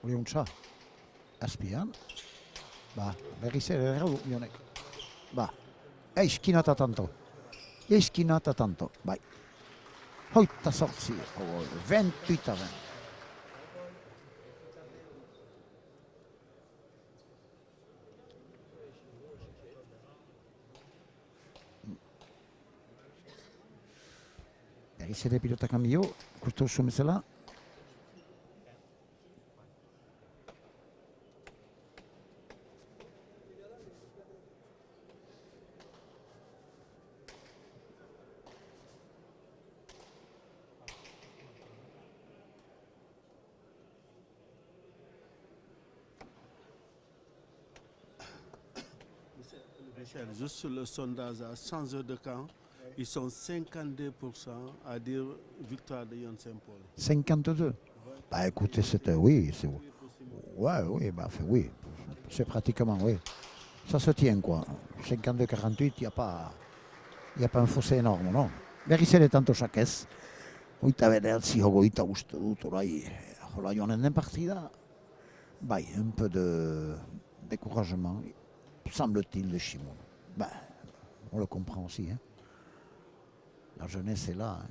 Hori untza. Azpian. Berriz ere errau jonek. Eiskinata tanto. Bai. Hoita sortzi. 28-20. Berriz ere pilota kambio. Kustu zumezela. Michel, juste sur le sondage à 100 heures de camp, ils sont 52% à dire victoire de Yon Saint-Paul. 52. Écoutez, c'était, oui, c'est... Oui. C'est pratiquement, oui. Ça se tient, quoi. 52-48, il n'y a pas un fossé énorme, non. Berriz ere tanto sakez. Hoita bederatzi hogeita uste dut, orai, jola joanen den partida. Un peu de découragement, semble-t-il, de Simon. On le comprend aussi, hein. La jeunesse est là, hein.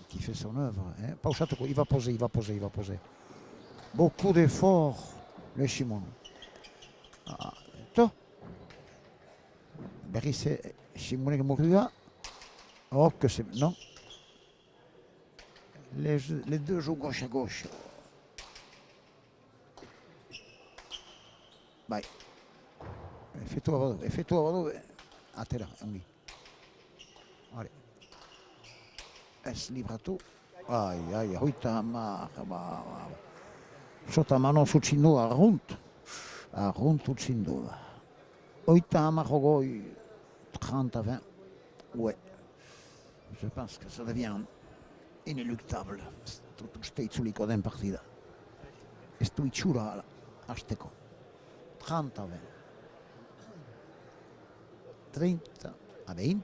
Qui fait son œuvre, hein. Pausatuko, il va poser. Beaucoup d'efforts, le Simon. Berriz Simonek Morua. Oh, que c'est... Non. Les deux jouent gauche à gauche. Fais-toi Vado. Atela, oui. Allez. Es librato. Ai, hoita ma. Sota mano succindo arrunt succindo. Hoita ma jogoi 30-20. Ouais. Je pense que ça devient ineluctable. Tout uste itzuliko den partida. Ez du itxura hasteko. 30-20. 30-20.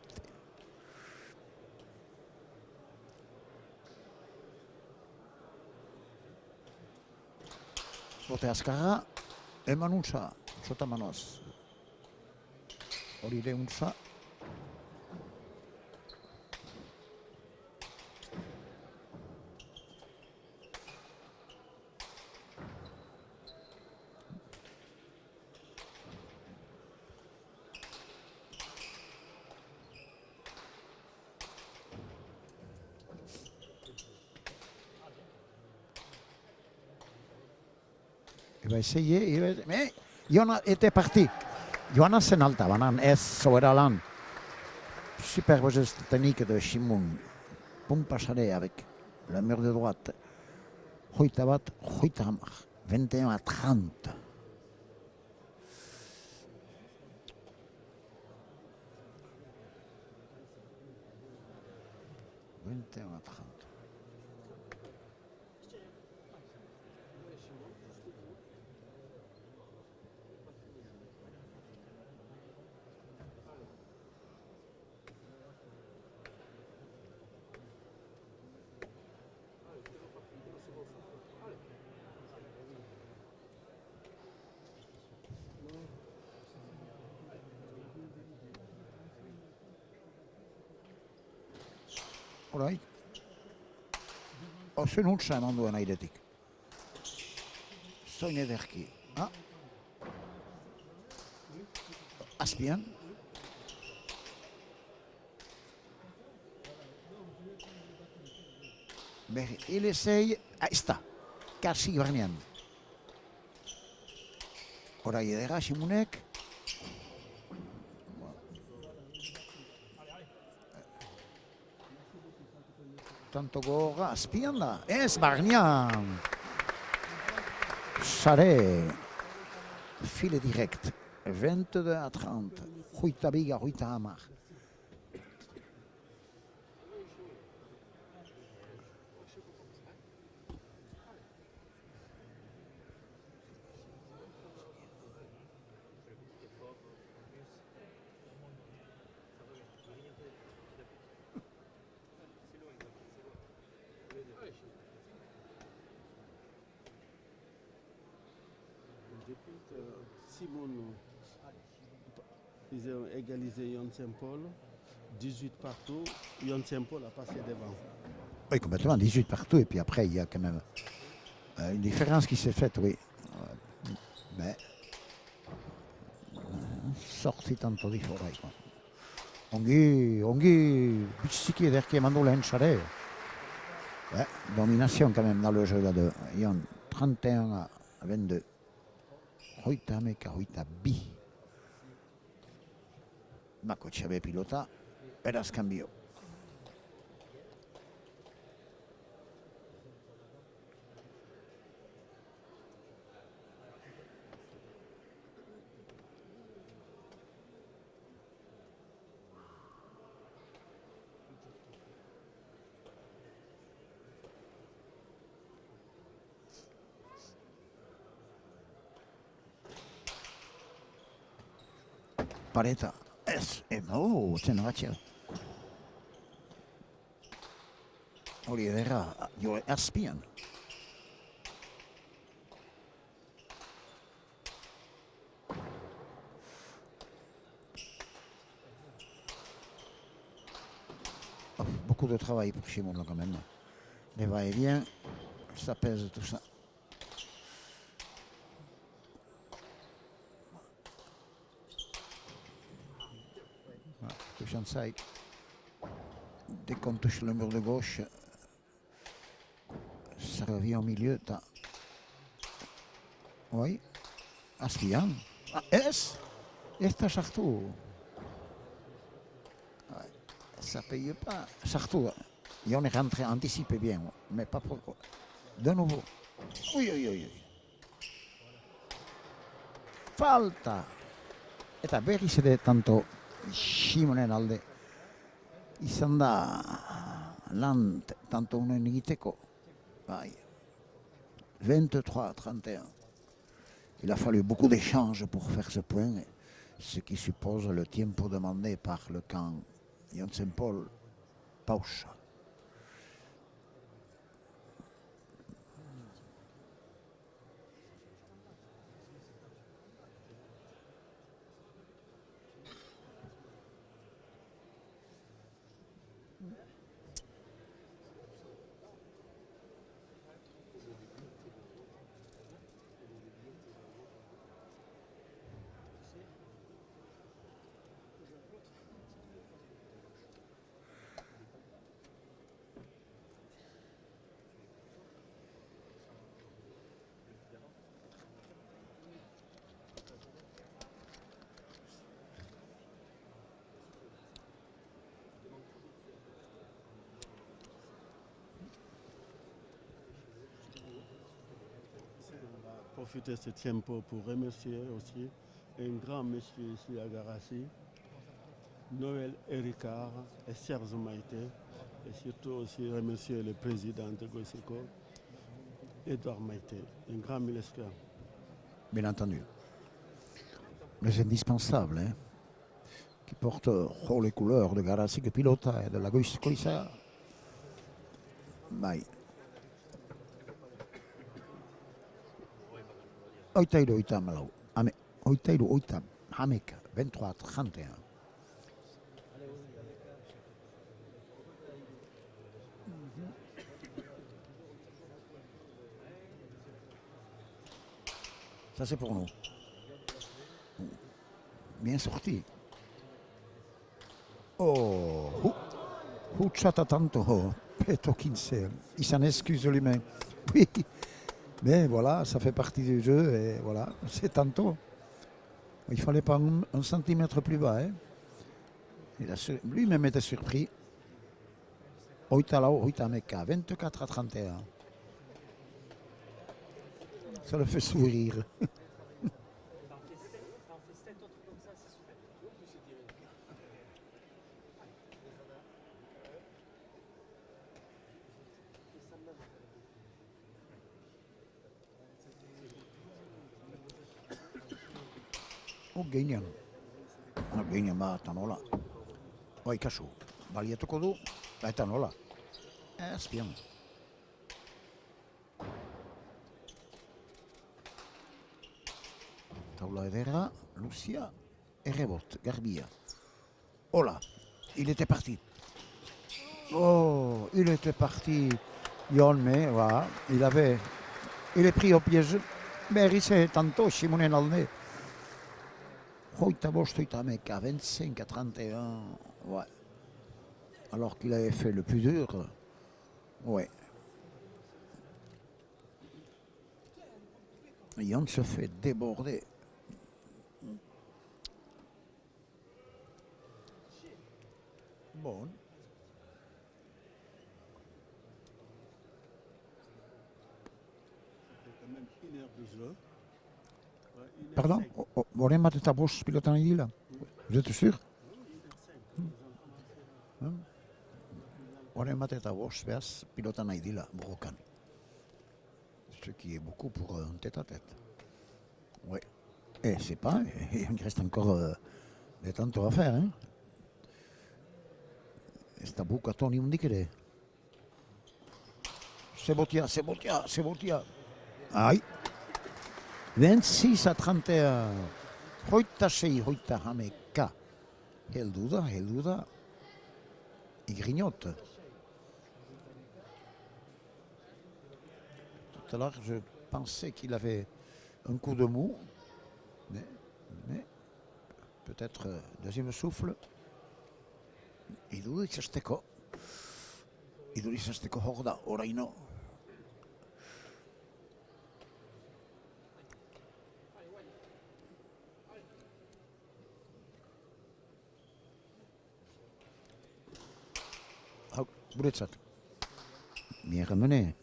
Bote azkarra, eman untza, sota manoaz. Hori ere untza. Il va essayer, mais Jonas était parti. Jonas zen alta, banan ez zoera lan. Superbe geste technique de Simon. Bon passeré avec le mur de droite. Hoita bat, hoita hamar. 21-30. Orai. Ozen hutsa eman duen airetik. Zoin ederki. Azpian. Berri, ilesei, aizta. Kasi barnean. Orai edera, Simunek. Tanto gogorra, azpian da. Ez, barnean. Sare. File direct. 22 à 30. Hoita biga, hoita hamar. Depuis que Simon, ils ont égalisé Yon Saint-Paul, 18 partout, Yon Saint-Paul a passé devant. Oui, complètement, 18 partout. Et puis après, il y a quand même une différence qui s'est faite, oui. Mais sorti tanto di fuori. Ongi, Bitsiki ederki emandu lehen sare. Domination quand même dans le jeu là de Yon, 31 à 22. Hoita meka, hoita bi. Makotxabe pilota, beraz cambio. Pareta, zen agatxea. Hori ederra, jo azpian. Beaucoup de travail pour Shimon là quand même. Les va-et-vient, ça pèse tout ça. Touche en side. Dès qu'on touche le mur de gauche, ça revient au milieu. Oui, Aspian. S. Esta sartu. Ça paye pas. Sartu. Et on est rentré, anticipé bien, mais pas pour. De nouveau. Oui. Falta. Eta berriz ere tanto Simonen alde izan da lan tanto unen egiteko. 23-31. Il a fallu beaucoup d'échanges pour faire ce point, ce qui suppose le tempo demandé par le camp Yon Saint-Paul Paucha. Profiter de ce tempo pour remercier aussi un grand monsieur ici à Garassi, Noël Ericard et Serge Maïté, et surtout aussi remercier le président de Goiseko, Edouard Maïté, un grand milesqueur. Bien entendu. Les indispensables, hein, qui portent haut les couleurs de Garassi, que pilota et de la Goiseko. Bye. Oitairu oita malau. Oitairu oita hameka. 23-31. Ça, c'est pour nous. Bien sorti. Oh, Huchata tanto, Peto Kinsey. Il s'en excuse lui-même. Oui, mais voilà, ça fait partie du jeu et voilà, c'est tantôt. Il fallait pas un centimètre plus bas. Hein. Lui-même était surpris. Oita Meka, 24-31. Ça le fait sourire. O Gagnon. No Gagnon va tanola. Oi Kashu. Balietoko du. Tanola. Spion. Taula Edera, Lucia et rebote. Garbia. Oh là, il était parti. Oh, il était parti. Yon, mais voilà, il est pris au piège. Mais il s'est tantôt chimoné dans le nez. Hoita Bostoita Meka, 25-31. Ouais. Alors qu'il avait fait le plus dur. Ouais. Yon se fait déborder. Bon. Quand même 1 heure de jeu. Ouais, 1h05. Pardon? Volem mettre ta bouche pilote en idée là? Vous êtes sûr? Volem mettre ta bouche pilote en idée là, Brocan. Ce qui est beaucoup pour un tête-à-tête. Oui. Et c'est pas, il reste encore des temps à faire. Hein? Sta buca Tony Undichere. Sebotia. Aïe. 26-31. Hoita Shei, Hoita Hameka. Elle duda. Il grignote. Tout à l'heure, je pensais qu'il avait un coup de mou. Mais peut-être deuxième souffle. Iduli Sesteko Horda, Oraino. Britsat. Bien ramené.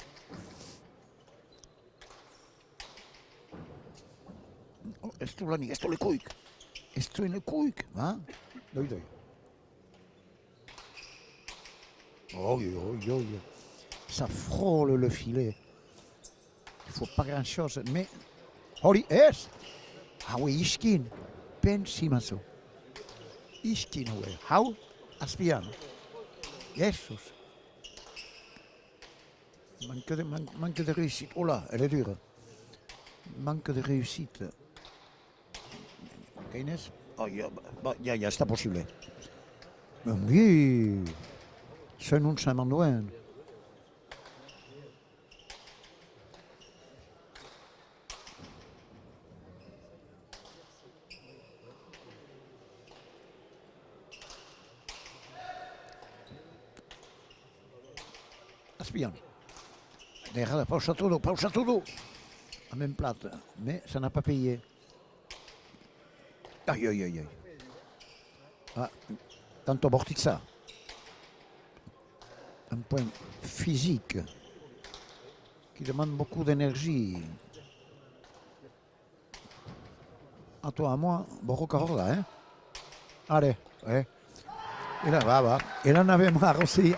Oh, esto le cuic. Esto in le cuic. Hein? Doi. Oh. Ça frôle le filet. Il ne faut pas grand-chose. Mais. Hori, es! Ah oui, Ishkin. Pensimaso. Ishkin, oui. How? Aspiano. Jesus. Manque de réussite. Oh là, elle est dure. Manque de réussite. Keynes? Oh, ya está posible. Oui. C'est un Saint-Mandouin. Aspiano. Derrière, pausa todo. À même plate. Mais ça n'a pas payé. Aïe. Ah, tanto Bortixa. Un point physique qui demande beaucoup d'énergie. À toi, à moi, Borrocarola, hein? Allez, ouais. Et là, va. Il en avait marre aussi.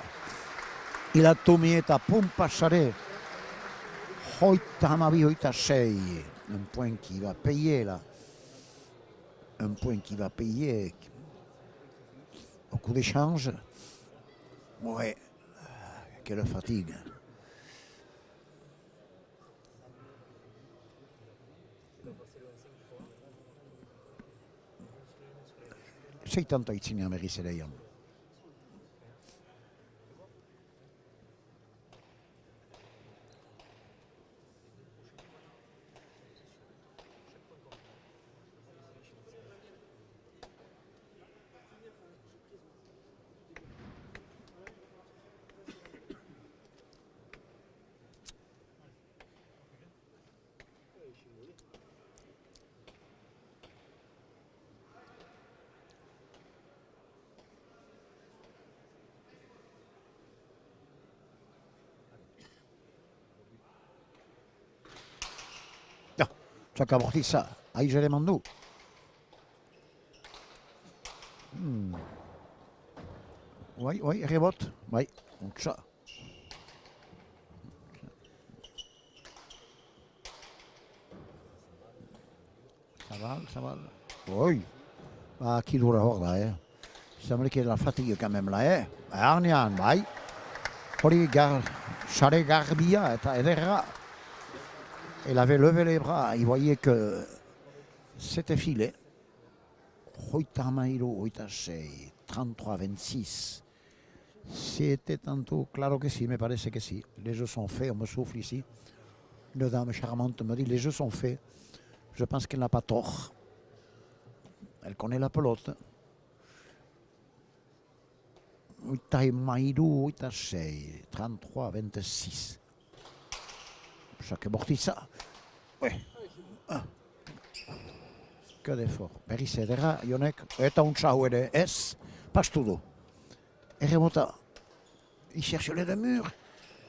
Il a tomieta pompa charé. Hoita 6. Un point qui va payer là. Un point qui va payer. Au coup d'échange. Ouais. Quelle fatigue. Sei tanto itzina merrizereian. Ça qu'a amorti ça. Ahí je demande nous. Oui, oui, rebote. Oui, donc ça. Ça va. Oui. Ah, qui doit l'avoir là, hein. Il semble qu'il y a de la fatigue quand même là, hein. Arnian, oui. Charé Garbia, il avait levé les bras, il voyait que c'était filé. 33-26. C'était tantôt, claro que si, me parece que si. Les jeux sont faits, on me souffle ici. Une dame charmante me dit, les jeux sont faits. Je pense qu'elle n'a pas tort. Elle connaît la pelote. 8-6, 33-26. Chaque mortissa. Oui. Ah. Que d'effort. Berizedera, Jonek, eta un chao es, pas todo. Et remonta. Il cherche les deux murs.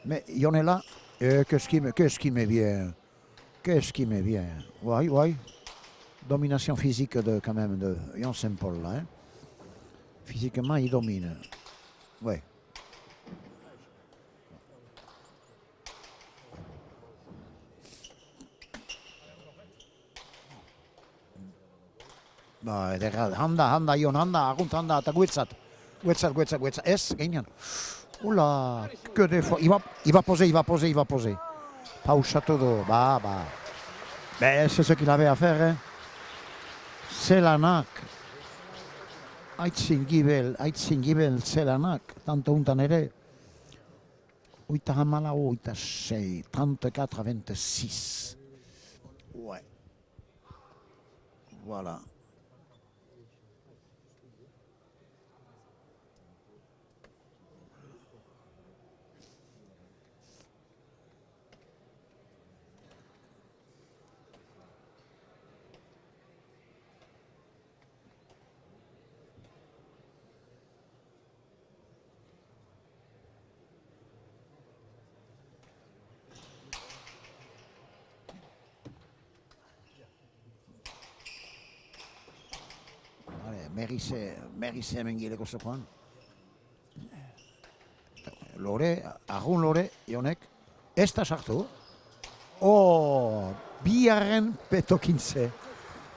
Mais Yon est là. Qu'est-ce qui me vient? Qu'est-ce qui me vient? Oui, oui. Domination physique quand même de Yon Saint-Paul là. Hein. Physiquement, il domine. Oui. Bah, handa, Yon, handa, Guetzat, es, gagnan. Oula, que des fois. Il va poser. Pas au château d'eau, bah. Ben, c'est ce qu'il avait à faire, hein. C'est la NAC. Aitzingibel, c'est la NAC. Tanto un tanere. 8-6, 34-26. Ouais. Voilà. Merisse Mengile questo qua. Arun Lore, Jonek. Esta sartu. Oh, biaren Petokinse.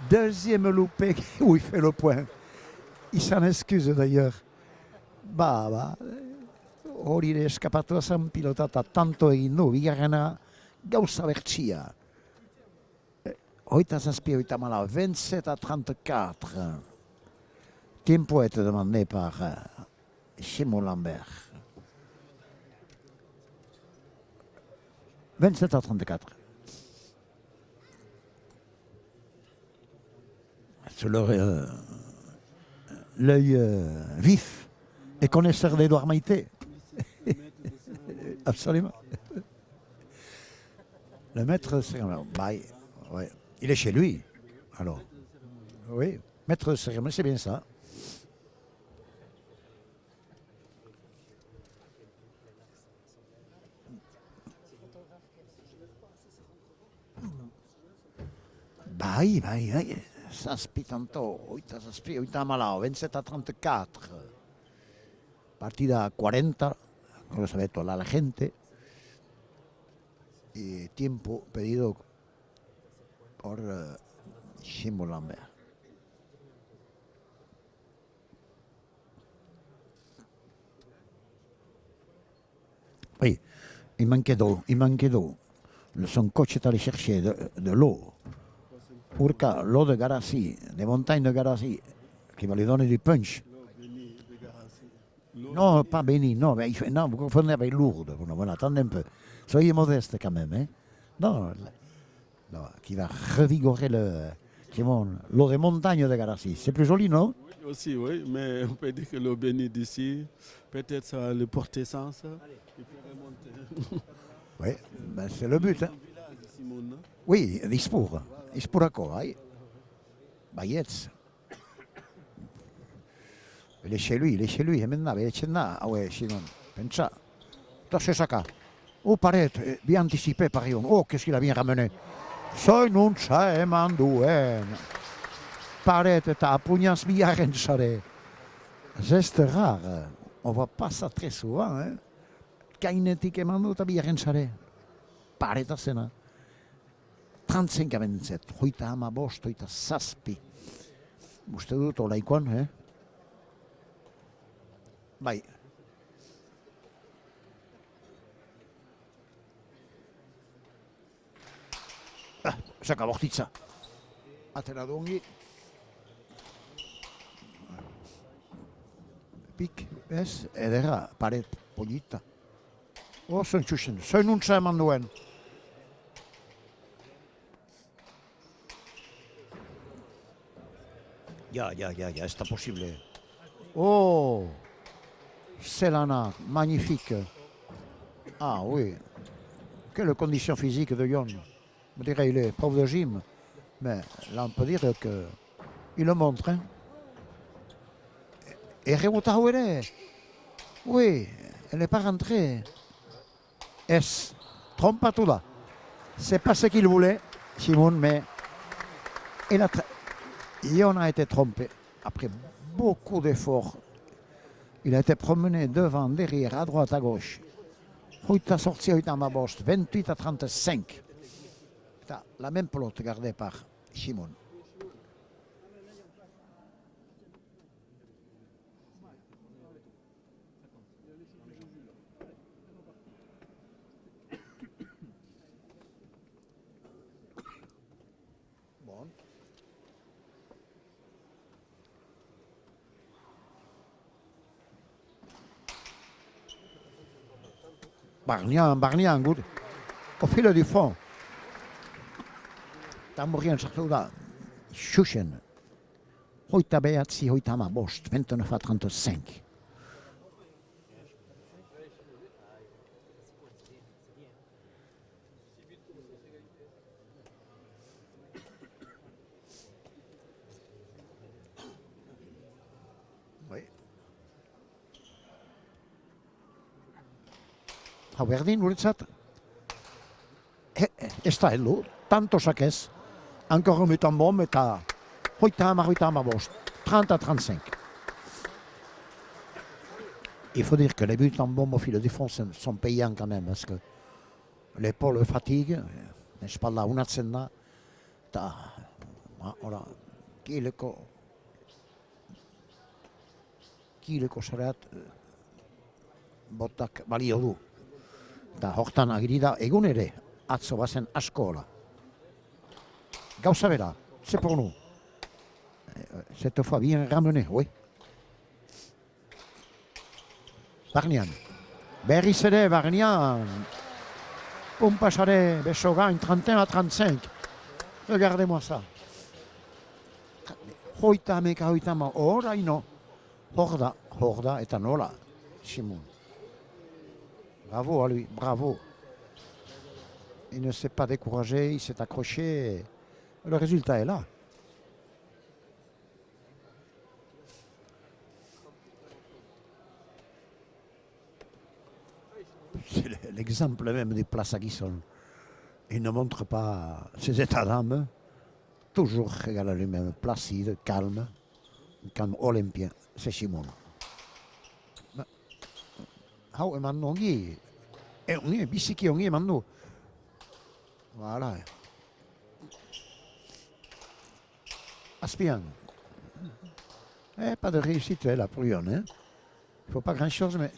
Deuxième loupé où il fait le point. Il s'en excuse d'ailleurs. Bah. Hori escapatu zen pilotata tanto egin du, bigarrena gauza bertsia. 27-34. Tempo était demandé par Simon Lambert. 27-34. C'est l'œil vif et connaisseur d'Edouard Maïté. Absolument. Le maître, c'est... Bah, ouais. Il est chez lui, alors. Oui, maître de cérémonie, c'est bien ça. Vai. S'aspi tanto, 8 malao, 27-34. Partida 40, como sabe toda la gente. Y tiempo pedido por Simon Lambert. Oui, il manquait d'eau. Son coach est allé chercher de l'eau. Pour que l'eau de Garassi, des montagnes de Garassi, qui va lui donner du punch. Non, pas béni, non, mais non, vous confondez avec Lourdes. Voilà, attendez un peu. Soyez modeste quand même. Hein. Non, qui va revigorer l'eau des montagnes de Garassi. C'est plus joli, non? Oui, aussi, oui, mais on peut dire que l'eau bénie d'ici, peut-être ça va le porter sens. Et puis remonter. Oui, ben c'est le but. Hein. Oui, Ispur encore. Hein. Bayetz. Il est chez lui. Et maintenant, il est chez nous. Ah ouais, sinon, pensa. Toi, c'est ça. Oh, paraît bien anticipé par Yon. Oh, qu'est-ce qu'il a bien ramené. Soi non c'è manduen. Paraît ta pugnas biaren chare. Geste rare. On voit pas ça très souvent. Hein? Kainetik emando ta biaren chare. Paraît à cena. 35 a 27. Hoita ama bost, hoita zazpi. Uste dut olaikoan, Bai. Saka bortitza. Atera du ongi. Pik, ez? Edera, paret, polita. Oso entxusen, zoin untza eman duen. Ya, está posible. Oh, Selana, magnifique. Ah oui, quelle condition physique de Yon. On dirait qu'il est prof de gym, mais là on peut dire qu'il le montre. Hein. Et Remota où elle est? Oui, elle n'est pas rentrée. Es, trompe tout là. C'est pas ce qu'il voulait, Simon, mais Yon a été trompé. Après beaucoup d'efforts, il a été promené devant, derrière, à droite, à gauche. Hoita sorti, hoita ma bost, 28 à 35. La même pelote gardée par Simon. Bon. Barnian, good. Au fil du fond. Tambourien sartu da. Xuxen. Hoita behatzi, hoita ama bost, 29 à 35. Oui. Hau berdin, guretzat. Ez da heldu, tanto sakez. Encore un mutant bombe eta hoita ama bost, 30 à 35. Il faut dire que les buts en bombe au fil de fond sont payants quand même, parce que l'épaule fatigue, je parle là, unatzen da, eta, hola, kileko sareat botak balio du. Eta hortan agiri da, egun ere, atzo bazen asko hola. Gauza bera, c'est pour nous. Cette fois bien ramené, oui. Barnian. Berriz ere, Barnian. Un pasare, beso gain, 31 à 35. Regardez-moi ça. Hoita meka, hoita ma, oraino. Horda, eta nola. Simon. Bravo à lui, bravo. Il ne s'est pas découragé, il s'est accroché. Le résultat est là. C'est l'exemple même des places à Guisson. Il ne montre pas ses états d'âme. Toujours égal à lui-même, placide, calme olympien. C'est Simon. Hau eman ongi. Ongi, biziki ongi eman du. Voilà. Aspian. Pas de réussite là pour Lyon. Hein. Il ne faut pas grand-chose, mais...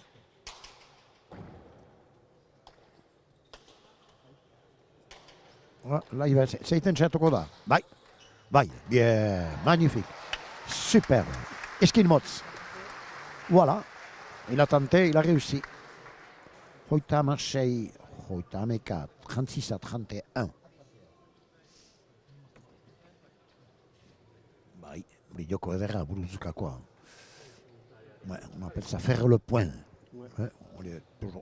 Voilà, là, il va... C'est un château là. Bye. Bien. Magnifique. Super. Esquimotz. Voilà. Il a tenté, il a réussi. Hoita Marseille. Hoita Meka. 36 à 31. Brilloko edera, buruzukako. Ouais, on appelle ça faire le point. Ouais. Ouais, au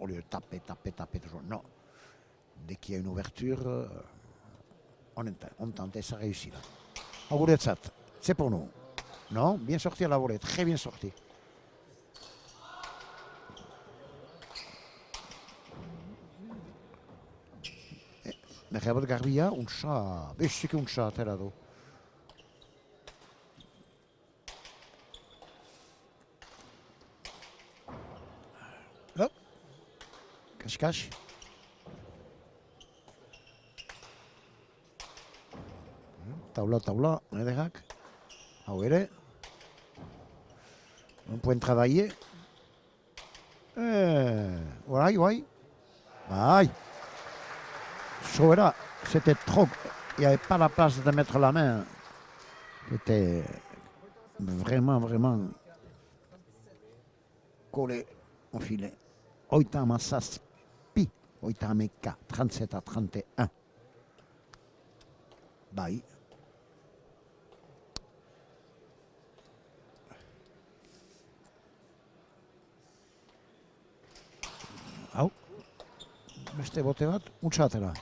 lieu de taper, toujours. Non. Dès qu'il y a une ouverture, on tente et ça réussit là. Aguretzat, c'est pour nous. Non, bien sorti à la volée, très bien sorti. Rebot garbia, untsa, bestiki untsa atera du. Hop. Kas. Taula, ederrak. Hau ere. On peut travailler. Guai. Aïe. Soera, c'était trop. Il n'y avait pas la place de mettre la main. C'était vraiment collé au filet. Oitama Saspi. Oitameka, 37-31. Bye. Hau, beste bote bat, utsatera.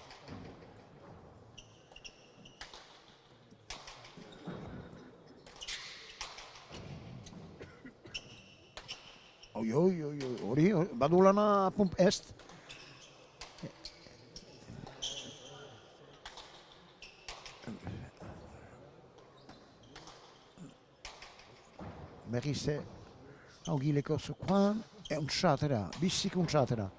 Hori, badu lana pump est. Berrize, hau gileko zukoan, utsatera, bizik utsatera.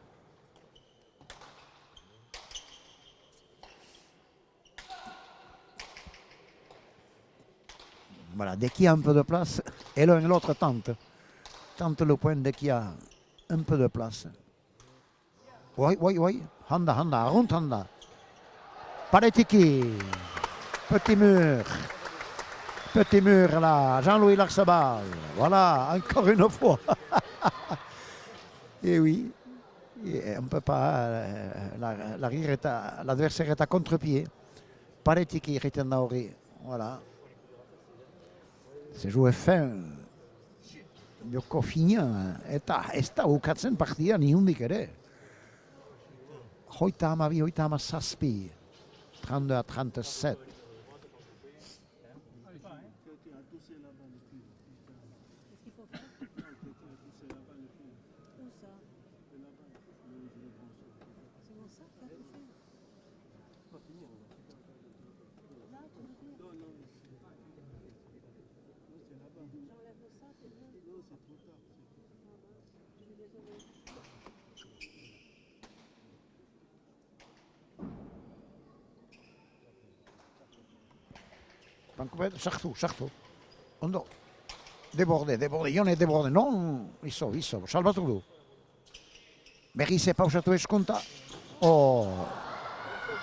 Voilà, dès qu'il y a un peu de place, et l'un et l'autre tente le point dès qu'il y a un peu de place. Oui, Handa, rond Handa. Paretiki, petit mur là, Jean-Louis Larsabal, voilà, encore une fois. Et oui, et on ne peut pas, l'adversaire est à contre-pied. Paretiki, Ritendauri, voilà. Se joué fin. Joko fina, ez da ukatzen partia nihundik ere. Hoita ama zazpi, 32-37. Sartu. Ondo. Deborde, Jone deborde. Non, izo, salbatu du. Berrize pausatu eskonta. Oh,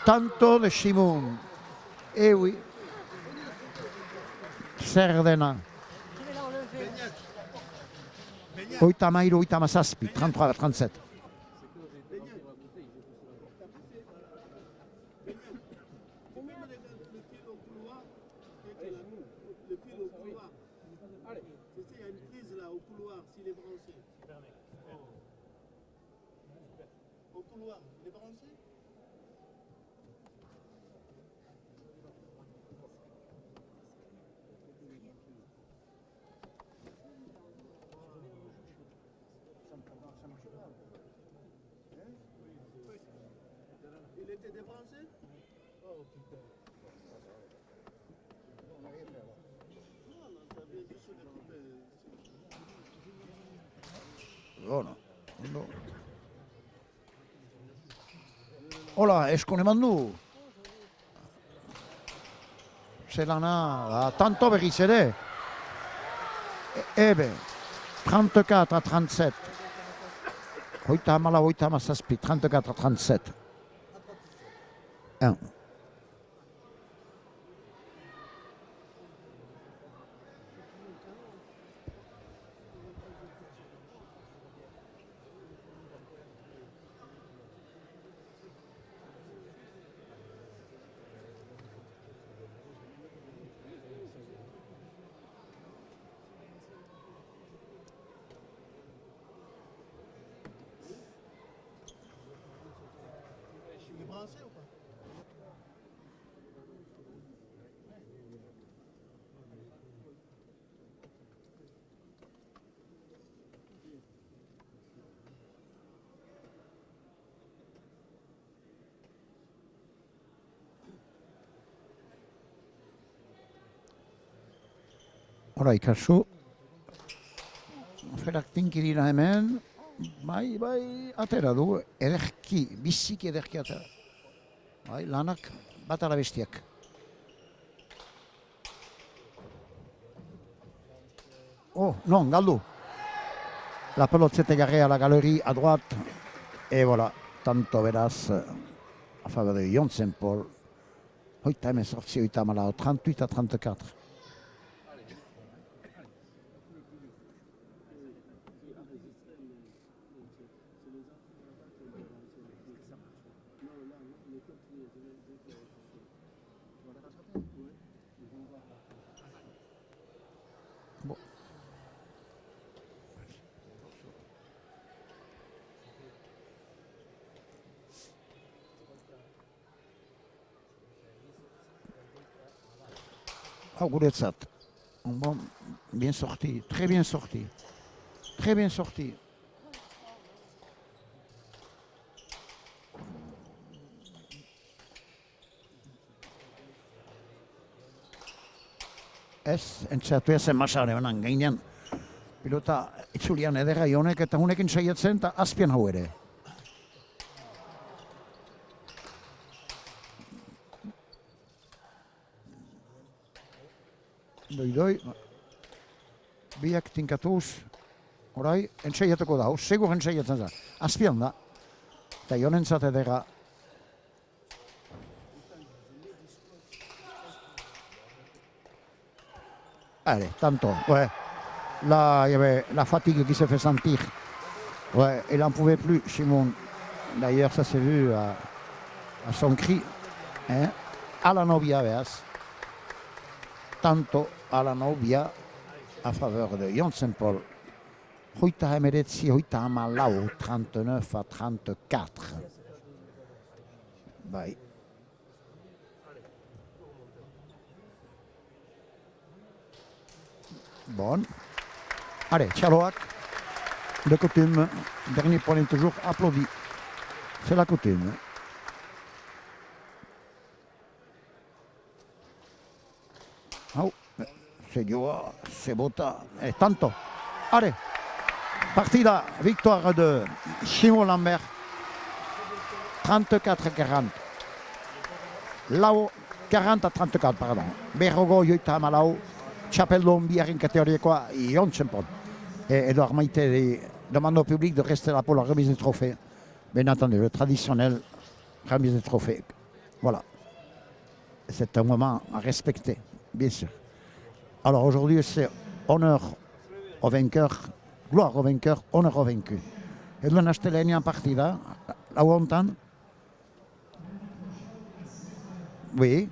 tanto de Simon. Oui. Zer dena. Oitama zazpi, 33-37. No. Hola, eskun eman du. Zelana, tanto berriz ere. Ebe, 34-37. Oitama zazpi, 34-37. 1. Horai, kasu. Feraktinki dira hemen. Bai, atera du. Ederki, biziki ederki atera. Bai, lanak bat ala bestiak. Oh, non, galdu. La pelote s'est égarée à la galerie à droite. Et voilà, tanto beraz a faveur de Jon Saint-Paul. Hoita hemen sortzi, hoita malau, 38-34. Bon. Guretzat. Bon, bien sorti, très bien sorti. Très bien sorti. Ez, entzatu ezen masare banan, gainean. Pilota itzulian ederra honek eta honekin saiatzen eta azpian hau ere. Doi. Biak tinkatuz, orai, entsaiatuko da, segur entsaiatzen da. Azpian da. Eta honentzat ederra. Allez, tanto. Ouais. Là, il y avait la fatigue qui se fait sentir. Ouais, il n'en pouvait plus, Simon. D'ailleurs, ça s'est vu à son cri. Hein? A la novia, veas. Tanto a la novia a faveur de Jon Saint-Paul. Hoita emeretzi, hoita hamalau, 39-34. Bai. Bon. Allez, txaloak, de coutume, dernier point toujours applaudi. C'est la coutume. Oh, se joa, se bota, et tanto. Allez, partida, victoire de Simon Lambert, 34-40. Lau, 40-34, pardon. Berrogo, joita hamalau, txapeldon biaren kategoriekoa, Jon Saint-Paul. Et Edouard Maïté demande au public de rester là pour la remise des trophées. Bien entendu, le traditionnel remise des trophées. Voilà. C'est un moment à respecter, bien sûr. Alors aujourd'hui, c'est honneur au vainqueur, gloire au vainqueur, honneur au vaincu. Et de l'Astelenia en partida, la hontan. Oui.